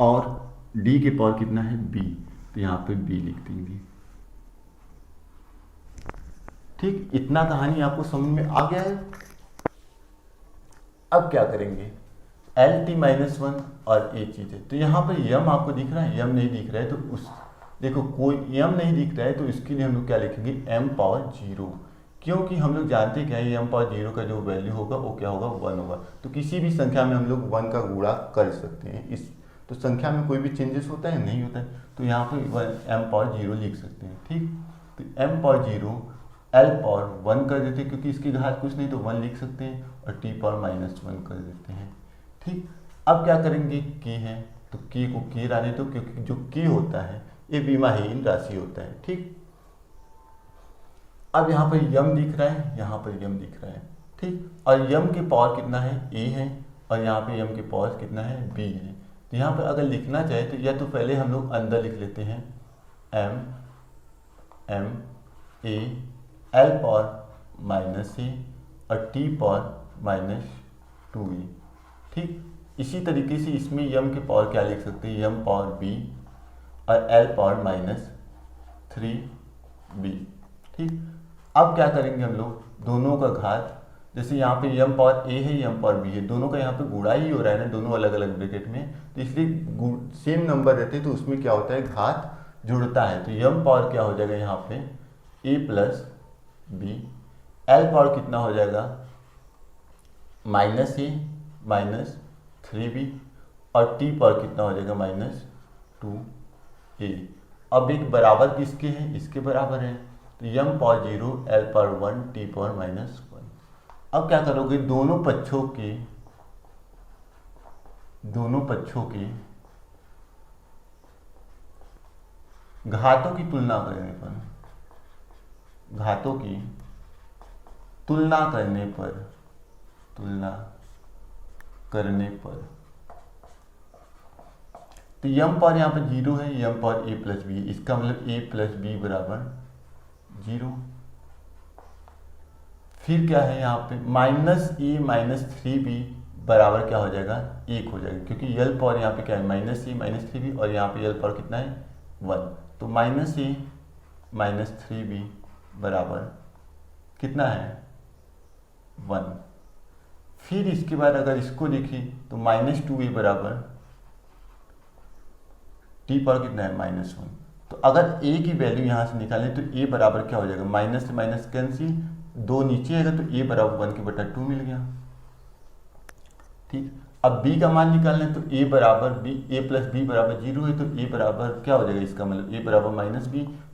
और D की पावर कितना है, B, तो यहाँ पे B लिख देंगे। ठीक, इतना कहानी आपको समझ में आ गया है। अब क्या करेंगे, LT-1 और A चीज है, तो यहाँ पर यम आपको दिख रहा है, यम नहीं दिख रहा है, तो उस देखो कोई यम नहीं दिख रहा है, तो इसके लिए हम लोग क्या लिखेंगे, m पावर 0, क्योंकि हम लोग जानते हैं क्या है, m पावर 0 का जो वैल्यू होगा वो क्या होगा, 1 होगा। तो किसी भी संख्या में हम लोग 1 का गुणा कर सकते हैं, इस तो संख्या में कोई भी चेंजेस होता है, नहीं होता है। तो यहाँ पे m पावर 0 लिख सकते हैं, ठीक। तो m पावर 0 l पावर 1 कर देते हैं, क्योंकि इसकी घात कुछ नहीं तो 1 लिख सकते हैं, और t पावर -1 कर देते हैं, ठीक। अब क्या करेंगे, k है तो k को k रहने दो, क्योंकि जो k होता है ये विमाहीन राशि होता है, ठीक। अब यहाँ पर यम दिख रहा है, यहाँ पर यम दिख रहा है, ठीक। और यम के पावर कितना है, a है, और यहाँ पे यम के पावर कितना है, b है। तो यहाँ पर अगर लिखना चाहे तो या तो पहले हम लोग अंदर लिख लेते हैं m a l power -a और t पावर -2a, ठीक। इसी तरीके से इसमें यम के पावर क्या लिख सकते हैं, यम पावर b और l पावर -3b, ठीक। अब क्या करेंगे हम लोग, दोनों का घात, जैसे यहाँ पे यम पावर a है, यम पावर b है, दोनों का यहाँ पे गुणा ही हो रहा है ना, दोनों अलग अलग ब्रैकेट में, तो इसलिए सेम नंबर रहते हैं तो उसमें क्या होता है, घात जुड़ता है। तो यम पावर क्या हो जाएगा यहाँ पे a plus b, l power कितना हो जाएगा -a -3b, और t पावर कितना हो जाएगा -2a। अब एक बराबर किसके हैं, इसके बराबर है, तो M power 0 l power 1 t power -1। अब क्या करोगे, दोनों पक्षों के घातों की तुलना करने पर तो यम पावर यहाँ पर 0 है, यम पावर a प्लस बी है, इसका मतलब a प्लस बी बराबर 0। फिर क्या है यहाँ पे -a -3b बराबर क्या हो जाएगा, 1 हो जाएगा, क्योंकि यल पावर यहाँ पे क्या है -a -3b, और यहाँ पे यल पावर कितना है 1, तो -a -3b बराबर कितना है 1। फिर इसके बाद अगर इसको देखें तो -2a बराबर t पावर कितना है -1। तो अगर a की वैल्यू यहाँ से निकालें तो a बराबर क्या हो जाएगा, माइनस से माइनस कैंसिल, 2 नीचे आएगा तो a बराबर 1/2 मिल गया, ठीक। अब b का मान निकालना है तो a प्लस b बराबर 0 है, तो a बराबर क्या हो जाएगा, इसका मतलब a बराबर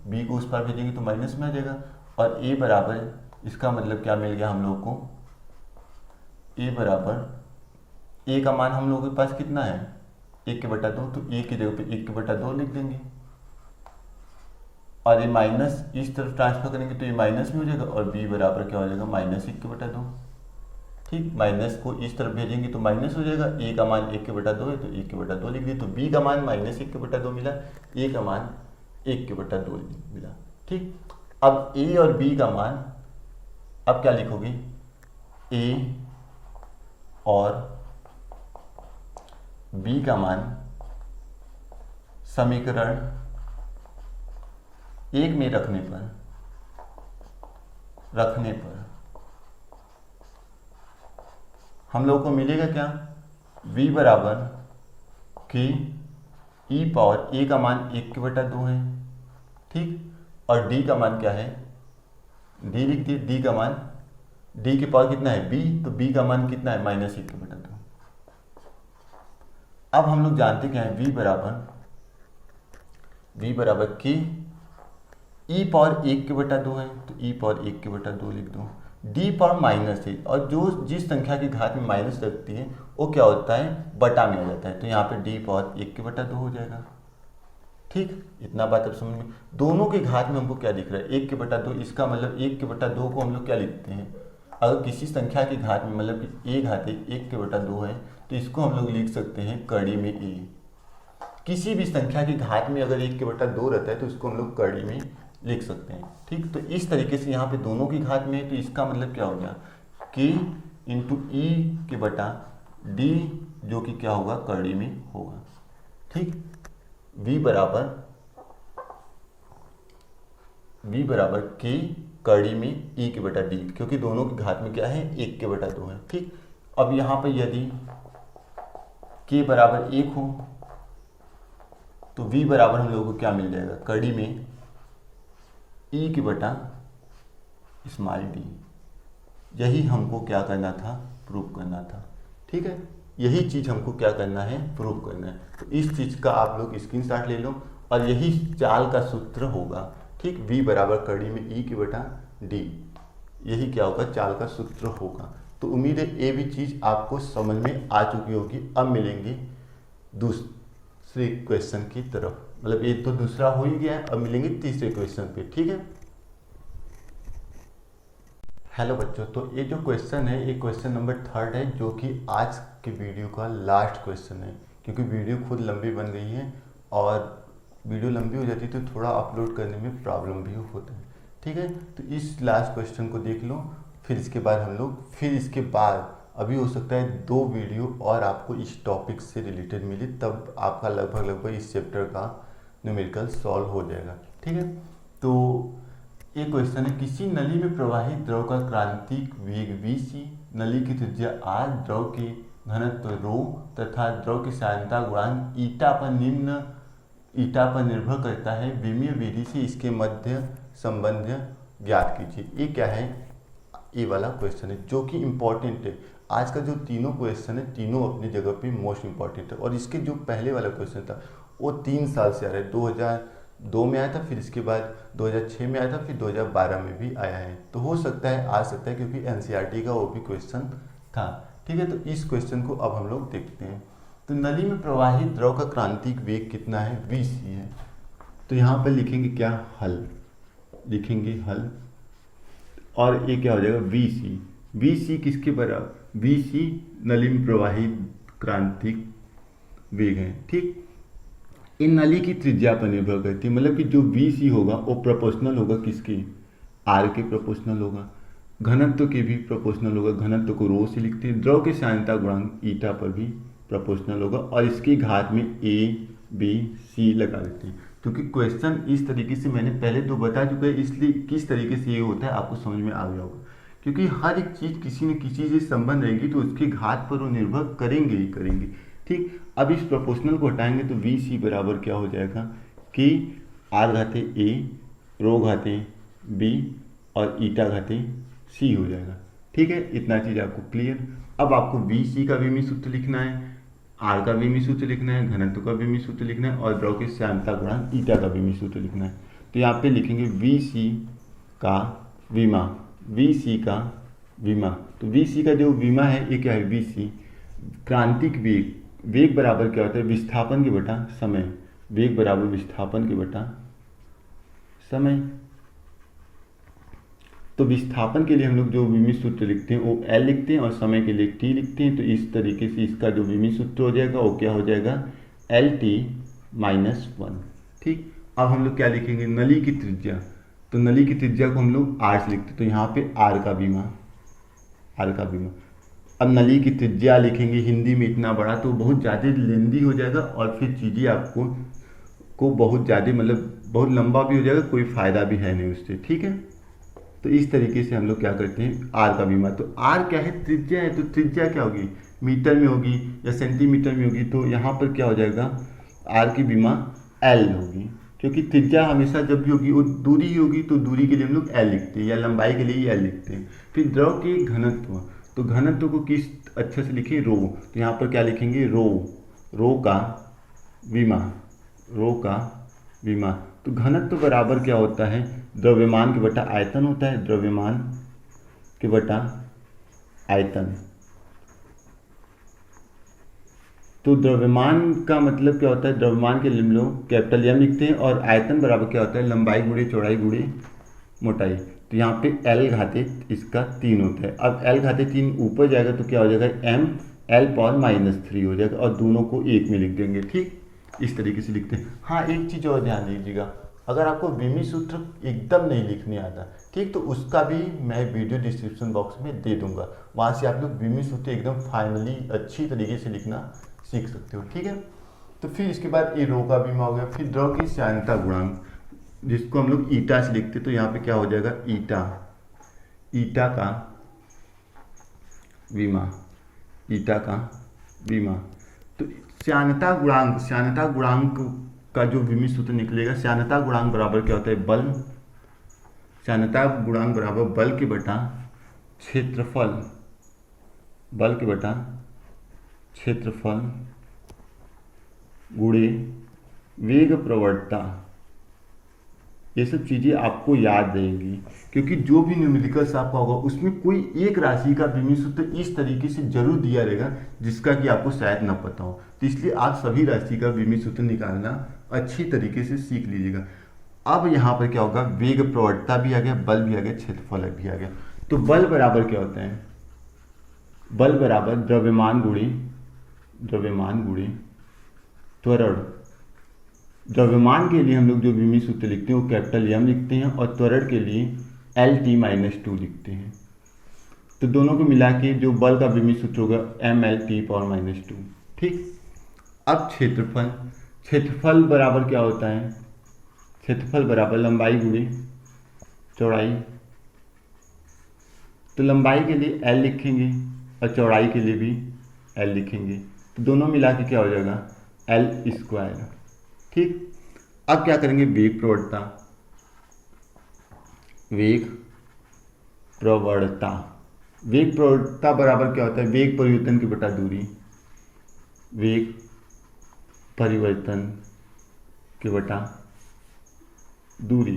-b को उस पार भेजेंगे तो माइनस में आ जाएगा, और a बराबर, इसका मतलब क्या मिल गया हम लोग को, a बराबर, a का मान हम लोगों के पास कितना है 1/2, तो a की जगह पे 1/2 लिख देंगे, और ये माइनस इस तरफ ट्रांसफर करेंगे तो ये माइनस में हो जाएगा, और b बराबर क्या हो जाएगा -1/2, ठीक। माइनस को इस तरफ भेजेंगे तो माइनस हो जाएगा, a का मान 1/2 है तो 1/2 लिख दिए, तो b का मान -1/2 मिला, a का मान 1/2 मिला, ठीक। अब a और b का मान, अब क्या लिखोगे, a और b का मान समीकरण 1 में रखने पर हम लोग को मिलेगा क्या, v बराबर k e पावर a का मान 1/2 है, ठीक। और d का मान क्या है, d लिख दिए, d का मान, d के पावर कितना है b, तो b का मान कितना है -1/2। अब हम लोग जानते क्या है, v बराबर k e पावर 1/2 है, तो e पावर 1/2 लिख दो, d पावर माइनस है, और जो जिस संख्या की घात में माइनस लगती है वो क्या होता है, बटा में आ जाता है, तो यहाँ पे d पावर 1/2 हो जाएगा, ठीक। इतना बात अब समझ में, दोनों के घात में हमको क्या दिख रहा है 1/2, इसका मतलब 1/2 को हम लोग क्या लिखते हैं, अगर किसी संख्या की घात में मतलब कि a घात 1/2 है तो इसको हम लोग लिख सकते हैं कड़ी में a। किसी भी संख्या की घात में अगर 1/2 रहता है तो इसको हम लोग कड़ी में लिख सकते हैं, ठीक। तो इस तरीके से यहाँ पे दोनों की घात में है, तो इसका मतलब क्या हो गया, k इंटू ई के बटा d, जो कि क्या होगा, कड़ी में होगा, ठीक। v बराबर k कड़ी में e के बटा d, क्योंकि दोनों की घात में क्या है 1/2 है, ठीक। अब यहाँ पर यदि k बराबर 1 हो तो v बराबर हम लोगों को क्या मिल जाएगा, कड़ी में e के बटा स्मॉल d। यही हमको क्या करना था, प्रूव करना था, ठीक है। यही चीज़ हमको क्या करना है, प्रूव करना है। तो इस चीज़ का आप लोग स्क्रीनशॉट ले लो और यही चाल का सूत्र होगा, ठीक। v बराबर कड़ी में e की बटा d, यही क्या होगा, चाल का सूत्र होगा। तो उम्मीद है ये भी चीज़ आपको समझ में आ चुकी होगी। अब मिलेंगे दूसरे क्वेश्चन की तरफ, मतलब ये तो दूसरा हो ही गया है, अब मिलेंगे तीसरे क्वेश्चन पे, ठीक है। हेलो बच्चों, तो ये जो क्वेश्चन है ये क्वेश्चन नंबर 3 है, जो कि आज के वीडियो का लास्ट क्वेश्चन है, क्योंकि वीडियो खुद लंबी बन गई है और वीडियो लंबी हो जाती है तो थोड़ा अपलोड करने में प्रॉब्लम भी होता है, ठीक है। तो इस लास्ट क्वेश्चन को देख लो, फिर इसके बाद हम लोग, फिर इसके बाद अभी हो सकता है 2 वीडियो और आपको इस टॉपिक से रिलेटेड मिले, तब आपका लगभग इस चैप्टर का न्यूमेरिकल सॉल्व हो जाएगा, ठीक है। तो ये क्वेश्चन है, किसी नली में प्रवाहित द्रव का क्रांतिक वेग vc, नली की त्रिज्या r, द्रव की घनत्व रो तथा द्रव की सान्द्रता गुणांक ईटा पर निर्भर करता है, विमिय विधि से इसके मध्य संबंध ज्ञात कीजिए। ये क्या है, ये वाला क्वेश्चन है जो कि इम्पोर्टेंट है। आज का जो तीनों क्वेश्चन है, तीनों अपनी जगह पे मोस्ट इम्पॉर्टेंट है। और इसके जो पहले वाला क्वेश्चन था वो 3 साल से आ रहा है, 2002 में आया था, फिर इसके बाद 2006 में आया था, फिर 2012 में भी आया है। तो हो सकता है, आ सकता है, क्योंकि एनसीईआरटी का वो भी क्वेश्चन था, ठीक है। तो इस क्वेश्चन को अब हम लोग देखते हैं। तो नली में प्रवाहित द्रव का क्रांतिक वेग कितना है, vc है। तो यहाँ पर लिखेंगे क्या, हल, लिखेंगे हल, और ये क्या हो जाएगा, vc। vc किसके बराबर, vc नली में प्रवाहित क्रांतिक वेग है, ठीक। इन नली की त्रिज्या पर निर्भर करती है, मतलब कि जो vc होगा वो प्रोपोर्शनल होगा किसके, r के प्रोपोर्शनल होगा, घनत्व के भी प्रोपोर्शनल होगा, घनत्व को रो से लिखते हैं, द्रव की सान्द्रता गुणांक ईटा पर भी प्रोपोर्शनल होगा, और इसकी घात में a b c लगा देते हैं। क्योंकि क्वेश्चन इस तरीके से मैंने पहले तो बता चुका है, इसलिए किस तरीके से ये होता है आपको समझ में आ गया होगा। क्योंकि हर एक चीज़ किसी न किसी से संबंध रहेगी तो उसकी घात पर वो निर्भर करेंगे ही करेंगे, ठीक। अब इस प्रोपोर्शनल को हटाएंगे तो vc बराबर क्या हो जाएगा कि r घाते a, रो घाते b और ईटा घाते c हो जाएगा, ठीक है। इतना चीज़ आपको क्लियर। अब आपको vc का विमिय सूत्र लिखना है, r का विमिय सूत्र लिखना है, घनत्व का विमिय सूत्र लिखना है, और द्रव की सान्द्रता गुणांक ईटा का विमिय सूत्र लिखना है। तो यहाँ पे लिखेंगे vc का विमा, vc का विमा। तो vc का जो विमा है ये क्या है, vc क्रांतिक वेग, वेग बराबर क्या होता है, विस्थापन के बटा समय, वेग बराबर विस्थापन के बटा समय। तो विस्थापन के लिए हम लोग जो विमिय सूत्र लिखते हैं वो L लिखते हैं, और समय के लिए T लिखते हैं। तो इस तरीके से इसका जो विमिय सूत्र हो जाएगा वो क्या हो जाएगा, LT-1, ठीक। अब हम लोग क्या लिखेंगे, नली की त्रिज्या। तो नली की त्रिज्या को हम लोग r से लिखते हैं, तो यहाँ पे r का विमा, r का विमा। अब नली की त्रिज्या लिखेंगे हिंदी में इतना बड़ा तो बहुत ज़्यादा लेंदी हो जाएगा, और फिर चीज़ें आपको बहुत ज़्यादा, मतलब बहुत लंबा भी हो जाएगा, कोई फ़ायदा भी है नहीं उससे, ठीक है। तो इस तरीके से हम लोग क्या करते हैं, r का विमा। तो r क्या है, त्रिज्या है, तो त्रिज्या क्या होगी, मीटर में होगी या सेंटीमीटर में होगी। तो यहाँ पर क्या हो जाएगा, r की विमा l होगी, क्योंकि त्रिज्या हमेशा जब भी होगी वो दूरी ही होगी, तो दूरी के लिए हम लोग l लिखते हैं, या लंबाई के लिए l लिखते हैं। फिर द्रव के घनत्व, तो घनत्व को किस अच्छे से लिखें, रो। तो यहाँ पर क्या लिखेंगे, रो का विमा, रो का विमा। तो घनत्व बराबर क्या होता है, द्रव्यमान के बटा आयतन होता है, द्रव्यमान के बटा आयतन। तो द्रव्यमान का मतलब क्या होता है, द्रव्यमान के लिए हम लोग कैपिटल M लिखते हैं, और आयतन बराबर क्या होता है, लंबाई गुणे चौड़ाई गुणे मोटाई। तो यहाँ पे L घाते इसका 3 होता है। अब L घाते 3 ऊपर जाएगा तो क्या हो जाएगा, M L⁻³ हो जाएगा, और दोनों को एक में लिख देंगे, ठीक। इस तरीके से लिखते हैं। हाँ, एक चीज़ और ध्यान दीजिएगा, अगर आपको विमिय सूत्र एकदम नहीं लिखने आता, ठीक, तो उसका भी मैं वीडियो डिस्क्रिप्शन बॉक्स में दे दूंगा, वहाँ से आप लोग विमिय सूत्र एकदम फाइनली अच्छी तरीके से लिखना सीख सकते हो, ठीक है। तो फिर इसके बाद ये रो का विमा हो गया। फिर द्रव की सान्द्रता गुणांक, जिसको हम लोग ईटा से लिखते, तो यहाँ पे क्या हो जाएगा, ईटा का विमा, ईटा का विमा। तो सान्द्रता गुणांक का जो विमिय सूत्र निकलेगा, सान्द्रता गुणांक बराबर क्या होता है, बल, सान्द्रता गुणांक बराबर बल के बटा क्षेत्रफल, बल के बटा क्षेत्रफल गुणे वेग प्रवणता, ये सब चीज़ें आपको याद रहेंगी, क्योंकि जो भी न्यूमेरिकल्स आपका होगा उसमें कोई एक राशि का विमिय सूत्र इस तरीके से जरूर दिया रहेगा जिसका कि आपको शायद ना पता हो। तो इसलिए आप सभी राशि का विमिय सूत्र निकालना अच्छी तरीके से सीख लीजिएगा। अब यहाँ पर क्या होगा, वेग प्रवणता भी आ गया, बल भी आ गया, क्षेत्रफल भी आ गया। तो बल बराबर क्या होता है, बल बराबर द्रव्यमान गुणे त्वरण। द्रव्यमान के लिए हम लोग जो विमिय सूत्र लिखते हैं वो कैपिटल एम लिखते हैं और त्वरण के लिए LT-2 लिखते हैं। तो दोनों को मिला के जो बल का विमिय सूत्र होगा MLT⁻²। ठीक। अब क्षेत्रफल बराबर क्या होता है, क्षेत्रफल बराबर लंबाई गुणे चौड़ाई। तो लंबाई के लिए L लिखेंगे और चौड़ाई के लिए भी L लिखेंगे, तो दोनों मिला के क्या हो जाएगा L²। ठीक। अब क्या करेंगे, वेग प्रवणता बराबर क्या होता है, वेग परिवर्तन की बटा दूरी, वेग परिवर्तन के बटा दूरी।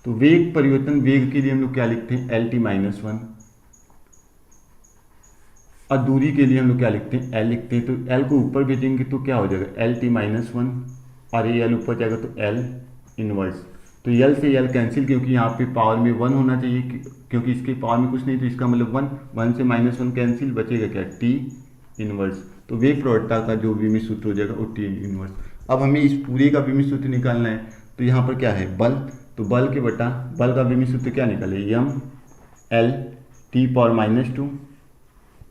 तो वेग परिवर्तन, वेग के लिए हम लोग क्या लिखते हैं LT-1 और दूरी के लिए हम लोग क्या लिखते हैं L लिखते हैं। तो L को ऊपर भेजेंगे तो क्या हो जाएगा LT-1 और ये L ऊपर जाएगा तो L इनवर्स। तो L से L कैंसिल, क्योंकि यहाँ पे पावर में 1 होना चाहिए, क्योंकि इसके पावर में कुछ नहीं, तो इसका मतलब 1 से -1 कैंसिल, बचेगा क्या T इनवर्स। तो वेग प्रवणता का जो विमिय सूत्र हो जाएगा वो T इनवर्स। अब हमें इस पूरे का विमिय सूत्र निकालना है, तो यहाँ पर क्या है बल, तो बल के बटा बल का विमिय सूत्र क्या निकाले MLT⁻²,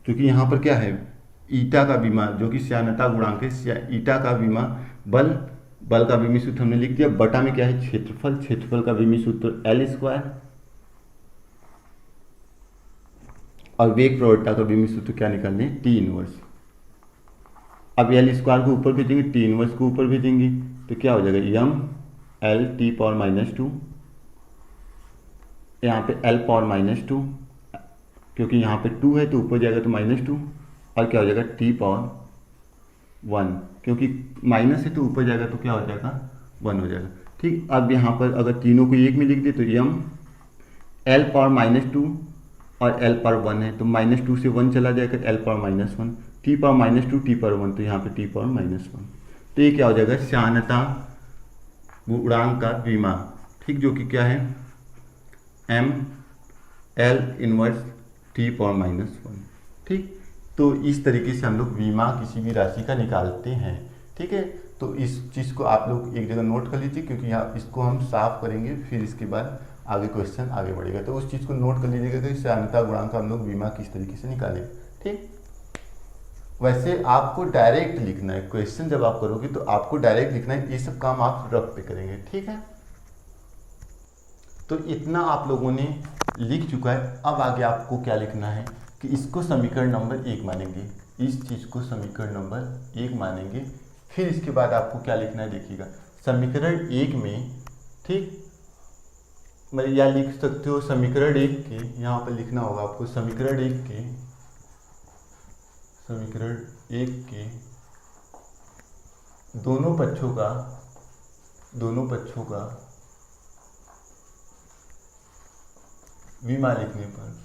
क्योंकि यहाँ पर क्या है ईटा का विमा जो कि श्यानता गुणांक है, ईटा का विमा बल का विमिय सूत्र हमने लिख दिया। बटा में क्या है क्षेत्रफल का विमिय सूत्र L² और वेग प्रवणता का विमिय सूत्र क्या निकालने T इनवर्स। अब L² को ऊपर भेजेंगे, T इनवर्स को ऊपर भेजेंगे, तो क्या हो जाएगा MLT⁻², यहाँ पे L⁻², क्योंकि यहाँ पे 2 है तो ऊपर जाएगा तो -2 और क्या हो जाएगा T⁻1, क्योंकि माइनस है तो ऊपर जाएगा तो क्या हो जाएगा 1 हो जाएगा। ठीक। अब यहाँ पर अगर तीनों को एक में लिख दे तो L⁻² और L⁻1 है तो -2 से 1 चला जाएगा L⁻1, T⁻2 T⁻1, तो यहाँ पे T⁻1। तो ये क्या हो जाएगा श्यानता गुणांक का विमा। ठीक, जो कि क्या है ML इनवर्स T⁻1। ठीक। तो इस तरीके से हम लोग विमा किसी भी राशि का निकालते हैं। ठीक है, तो इस चीज़ को आप लोग एक जगह नोट कर लीजिए, क्योंकि यहाँ इसको हम साफ करेंगे, फिर इसके बाद आगे क्वेश्चन आगे बढ़ेगा। तो उस चीज़ को नोट कर लीजिएगा कि श्यानता गुणांक का हम लोग विमा किस तरीके से निकालें। ठीक। वैसे आपको डायरेक्ट लिखना है, क्वेश्चन जब आप करोगे तो आपको डायरेक्ट लिखना है, ये सब काम आप रफ पे करेंगे। ठीक है, तो इतना आप लोगों ने लिख चुका है। अब आगे आपको क्या लिखना है कि इसको समीकरण नंबर 1 मानेंगे, इस चीज़ को समीकरण नंबर 1 मानेंगे। फिर इसके बाद आपको क्या लिखना है देखिएगा, समीकरण 1 में, ठीक, मैं या लिख सकते हो समीकरण 1 के, यहाँ पर लिखना होगा आपको समीकरण 1 के दोनों पक्षों का विमा लिखने पर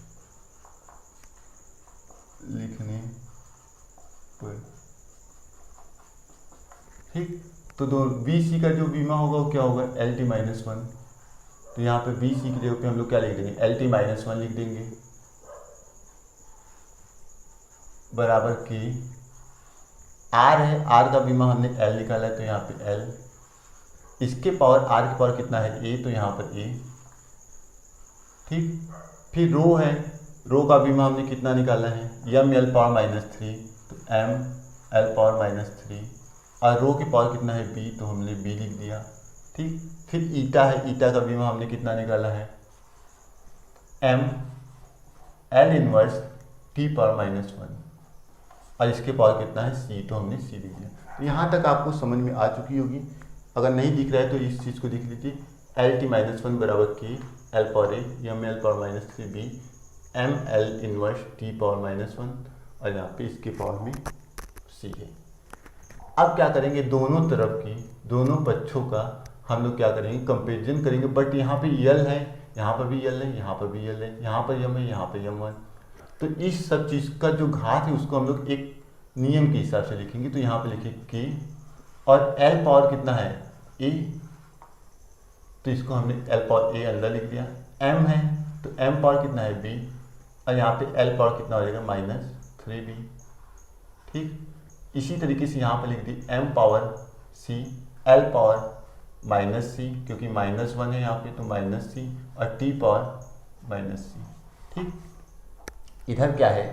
ठीक। तो BC का जो विमा होगा वो क्या होगा LT-1। तो यहाँ पे BC की जगह पे हम लोग क्या लिख देंगे LT-1 लिख देंगे, बराबर के R है, R का विमा हमने L निकाला है तो यहाँ पे L, इसके पावर R की पावर कितना है A, तो यहाँ पर A। ठीक। फिर रो है, रो का विमा हमने कितना निकाला है ML⁻3, तो ML⁻3 और रो की पावर कितना है B, तो हमने B लिख दिया। ठीक। फिर ईटा है, ईटा का विमा हमने कितना निकाला है ML इनवर्स T⁻1 और इसके पावर कितना है C, तो हमने C लिख दिया। तो यहाँ तक आपको समझ में आ चुकी होगी। अगर नहीं दिख रहा है तो इस चीज़ को देख लीजिए, LT-1 बराबर के L⁻A ML⁻3B ML inverse T⁻1 और यहाँ पे इसके पावर में सी है। अब क्या करेंगे, दोनों तरफ की दोनों पक्षों का हम लोग क्या करेंगे, कंपेरिजन करेंगे। बट यहाँ पे यल है, यहाँ पर भी यल है, यहाँ पर भी यल है, यहाँ पर यम है, यहाँ पर यम है। तो इस सब चीज़ का जो घात है उसको हम लोग एक नियम के हिसाब से लिखेंगे। तो यहाँ पे लिखे के, और एल पावर कितना है, ए, तो इसको हमने एल पावर ए अंदर लिख दिया। एम है तो एम पावर कितना है, बी, और यहाँ पे एल पावर कितना हो जाएगा, -3b। ठीक, इसी तरीके से यहाँ पे लिख दी एम पावर सी, एल पावर -c, क्योंकि -1 है यहाँ पे तो -c, और t पावर -c। ठीक, इधर क्या है,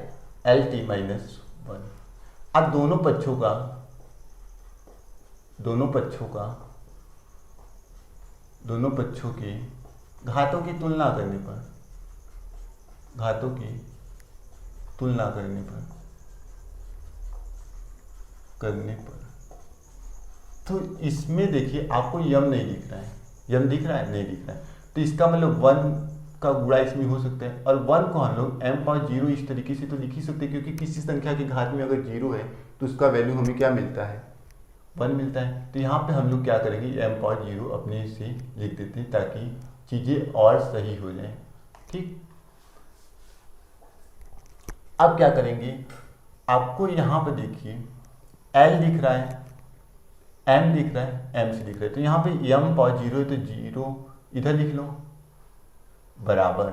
lt -1। अब दोनों पक्षों के घातों की तुलना करने पर तो इसमें देखिए आपको यम नहीं दिख रहा है, यम दिख रहा है, नहीं दिख रहा है, तो इसका मतलब 1 का गुणा इसमें हो सकता है। और 1 को हम लोग m पावर 0 इस तरीके से तो लिख ही सकते हैं, क्योंकि किसी संख्या के घात में अगर 0 है तो उसका वैल्यू हमें क्या मिलता है, 1 मिलता है। तो यहाँ पे हम लोग क्या करेंगे, m पावर 0 अपने से लिख देते हैं ताकि चीज़ें और सही हो जाए। ठीक, अब क्या करेंगे, आपको यहाँ पर देखिए L दिख रहा है, M दिख रहा है, MC दिख रहा है, तो यहाँ पे m पावर 0 है तो 0 इधर लिख लो बराबर।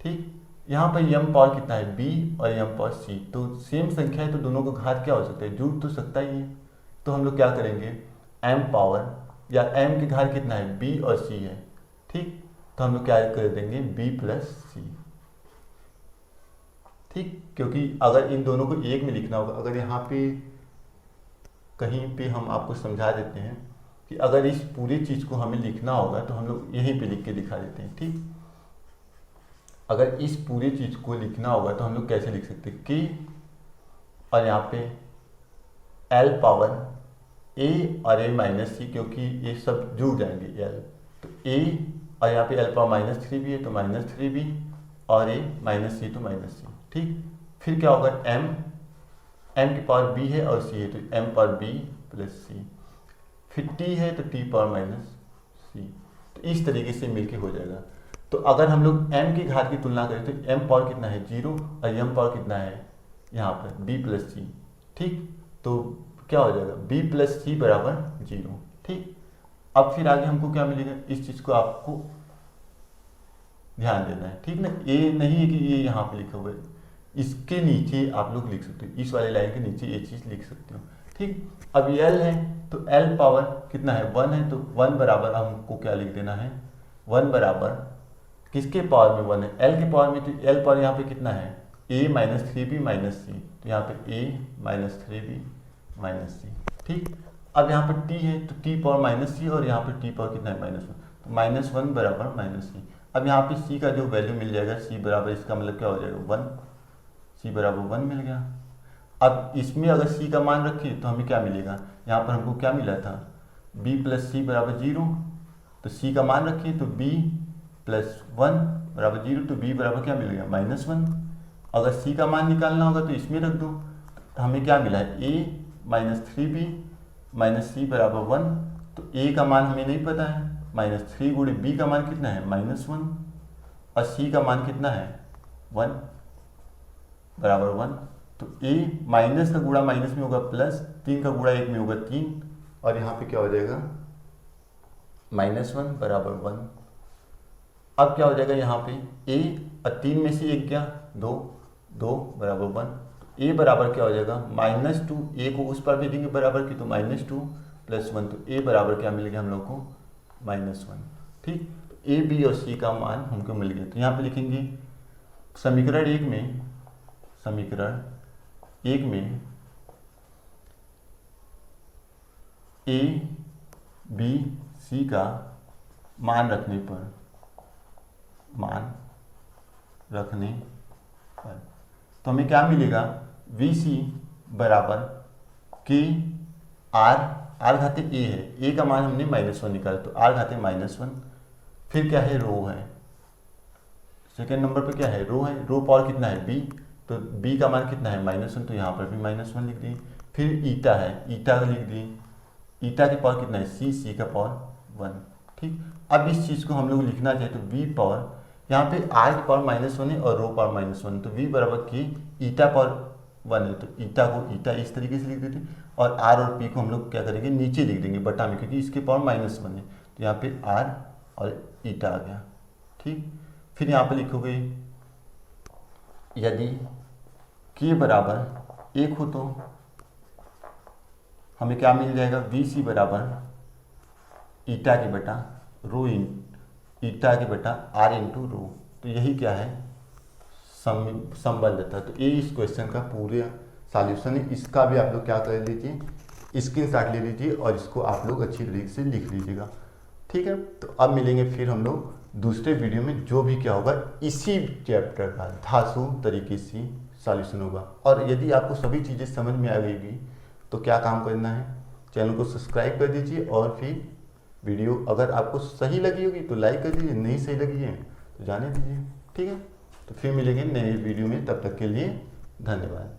ठीक, यहाँ पर m पावर कितना है, B, और m पावर C, तो सेम संख्या है तो दोनों का घात क्या हो सकता है, जुड़ तो सकता ही है। तो हम लोग क्या करेंगे, m पावर या m की घात कितना है, B और C है। ठीक, तो हम लोग क्या कर देंगे, B प्लस C। ठीक, क्योंकि अगर इन दोनों को एक में लिखना होगा, अगर यहाँ पे कहीं पे हम आपको समझा देते हैं कि अगर इस पूरी चीज़ को हमें लिखना होगा तो हम लोग यहीं पे लिख के दिखा देते हैं। ठीक, अगर इस पूरी चीज़ को लिखना होगा तो हम लोग कैसे लिख सकते हैं, k, और यहाँ पे l पावर a और a माइनस c, क्योंकि ये सब जुड़ जाएंगे l, तो a, और यहाँ पे l पावर -3b है तो -3b, और a -c तो -c। ठीक, फिर क्या होगा, m की पावर b है और c है तो m power b plus c, फिर t है तो t पावर -c, तो इस तरीके से मिलके हो जाएगा। तो अगर हम लोग m की घात की तुलना करें तो m पावर कितना है, 0, और m पावर कितना है यहाँ पर b प्लस c। ठीक, तो क्या हो जाएगा, b प्लस c बराबर 0। ठीक, अब फिर आगे हमको क्या मिलेगा, इस चीज़ को आपको ध्यान देना है। ठीक ना, ये नहीं है कि ये यहाँ पे लिखा हुआ है, इसके नीचे आप लोग लिख सकते हो, इस वाले लाइन के नीचे ये चीज़ लिख सकते हो। ठीक, अब ये L है तो L पावर कितना है, 1 है, तो 1 बराबर हमको क्या लिख देना है, 1 बराबर किसके पावर में 1 है, L के पावर में, तो L पावर यहाँ पे कितना है, a -3b -c, तो यहाँ पे a -3b -c। ठीक, अब यहाँ पर t है तो t पावर -c, और यहाँ पर t पावर कितना है, -1, तो -1 बराबर -c। अब यहाँ पे c का जो वैल्यू मिल जाएगा, c बराबर, इसका मतलब क्या हो जाएगा, 1, c बराबर 1 मिल गया। अब इसमें अगर c का मान रखें तो हमें क्या मिलेगा, यहाँ पर हमको क्या मिला था, b प्लस c बराबर 0, तो c का मान रखिए तो b प्लस 1 बराबर 0, तो b बराबर क्या मिल गया, -1। अगर c का मान निकालना होगा तो इसमें रख दो, तो हमें क्या मिला है, a -3b -c बराबर 1, तो a का मान हमें नहीं पता है, -3 गुणे b का मान कितना है, -1, और c का मान कितना है, 1 बराबर 1, तो a माइनस का गुणा माइनस में होगा प्लस, 3 का गुणा 1 में होगा 3, और यहाँ पे क्या हो जाएगा, -1 बराबर 1। अब क्या हो जाएगा, यहाँ पे a और 3 में से 1 क्या, 2, 2 बराबर 1, तो a बराबर क्या हो जाएगा, -2, a को उस पर भेजेंगे बराबर की, तो -2 प्लस 1, तो a बराबर क्या मिल गया हम लोग को, -1। ठीक, तो a, b और c का मान हमको मिल गया। तो यहाँ पे लिखेंगे समीकरण 1 में a, b, c का मान रखने पर तो हमें क्या मिलेगा, VC बराबर k r घाते a है, a का मान हमने -1 निकाला तो r घाते -1, फिर क्या है, रो है, सेकेंड नंबर पे क्या है, रो है, रो पावर कितना है b, तो b का मान कितना है, -1, तो यहाँ पर भी -1 लिख दें। फिर ईटा है, ईटा लिख दिए, ईटा की पावर कितना है, सी का पावर 1। ठीक, अब इस चीज़ को हम लोग लिखना चाहे तो v पावर, यहाँ पे r की पावर -1 है और रो पावर -1, तो v बराबर की ईटा पावर 1 है, तो ईटा को ईटा इस तरीके से लिख देते हैं, और r और p को हम लोग क्या करेंगे, नीचे लिख देंगे बटा में, क्योंकि इसके पावर -1 है, तो यहाँ पे r और ईटा आ गया। ठीक, फिर यहाँ पे लिखोगे यदि k बराबर 1 हो तो हमें क्या मिल जाएगा, vc बराबर ईटा के बटा रो ईटा के बटा r इंटू रो। तो यही क्या है, संबंध था। तो ये इस क्वेश्चन का पूरा सॉल्यूशन है। इसका भी आप लोग क्या कर लीजिए, स्क्रीनशॉट ले लीजिए और इसको आप लोग अच्छी तरीके से लिख लीजिएगा। ठीक है, तो अब मिलेंगे फिर हम लोग दूसरे वीडियो में, जो भी क्या होगा इसी चैप्टर का धासु तरीके से सॉल्यूशन होगा। और यदि आपको सभी चीज़ें समझ में आ गई तो क्या काम करना है, चैनल को सब्सक्राइब कर दीजिए, और फिर वीडियो अगर आपको सही लगी होगी तो लाइक कर दीजिए, नहीं सही लगी है तो जाने दीजिए। ठीक है, तो फिर मिलेंगे नए वीडियो में, तब तक के लिए धन्यवाद।